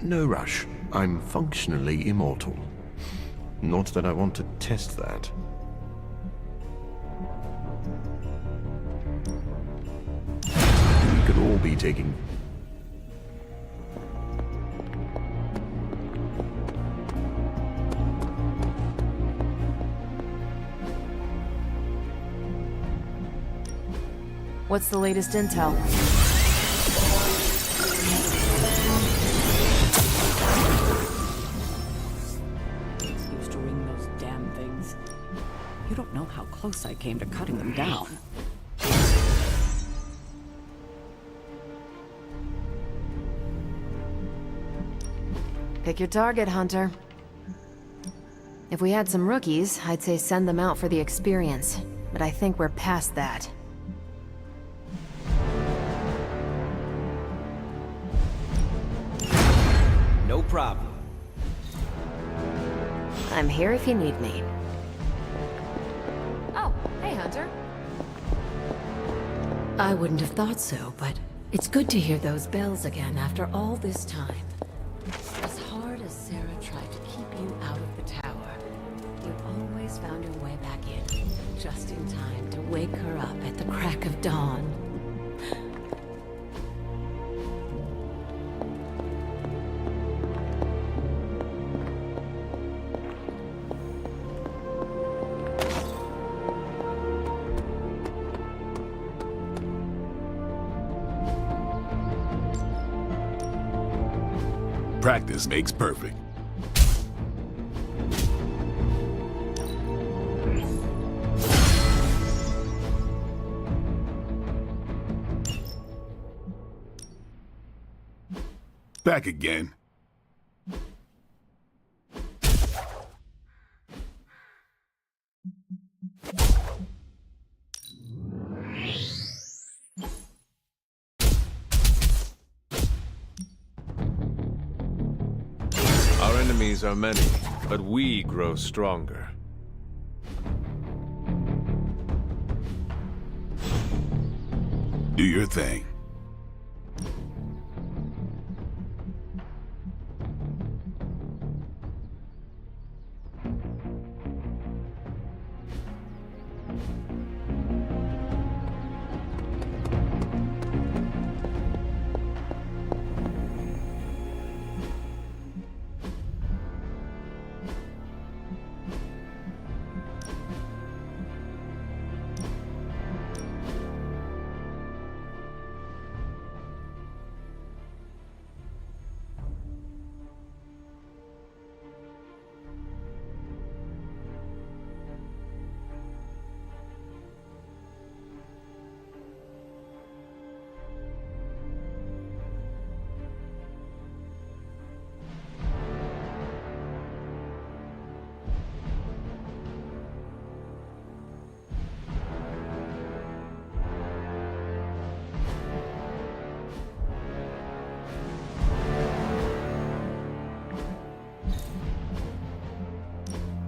No rush. I'm functionally immortal. Not that I want to test that. We could all be taking...
What's the latest intel?
Used to ring those damn things. You don't know how close I came to cutting them down.
Pick your target, Hunter. If we had some rookies, I'd say send them out for the experience. But I think we're past that.
No problem.
I'm here if you need me. Oh, hey, Hunter.
I wouldn't have thought so, but it's good to hear those bells again after all this time. As hard as Sarah tried to keep you out of the tower, you always found your way back in, just in time to wake her up at the crack of dawn.
Practice makes perfect. Back again.
Our enemies are many, but we grow stronger.
Do your thing.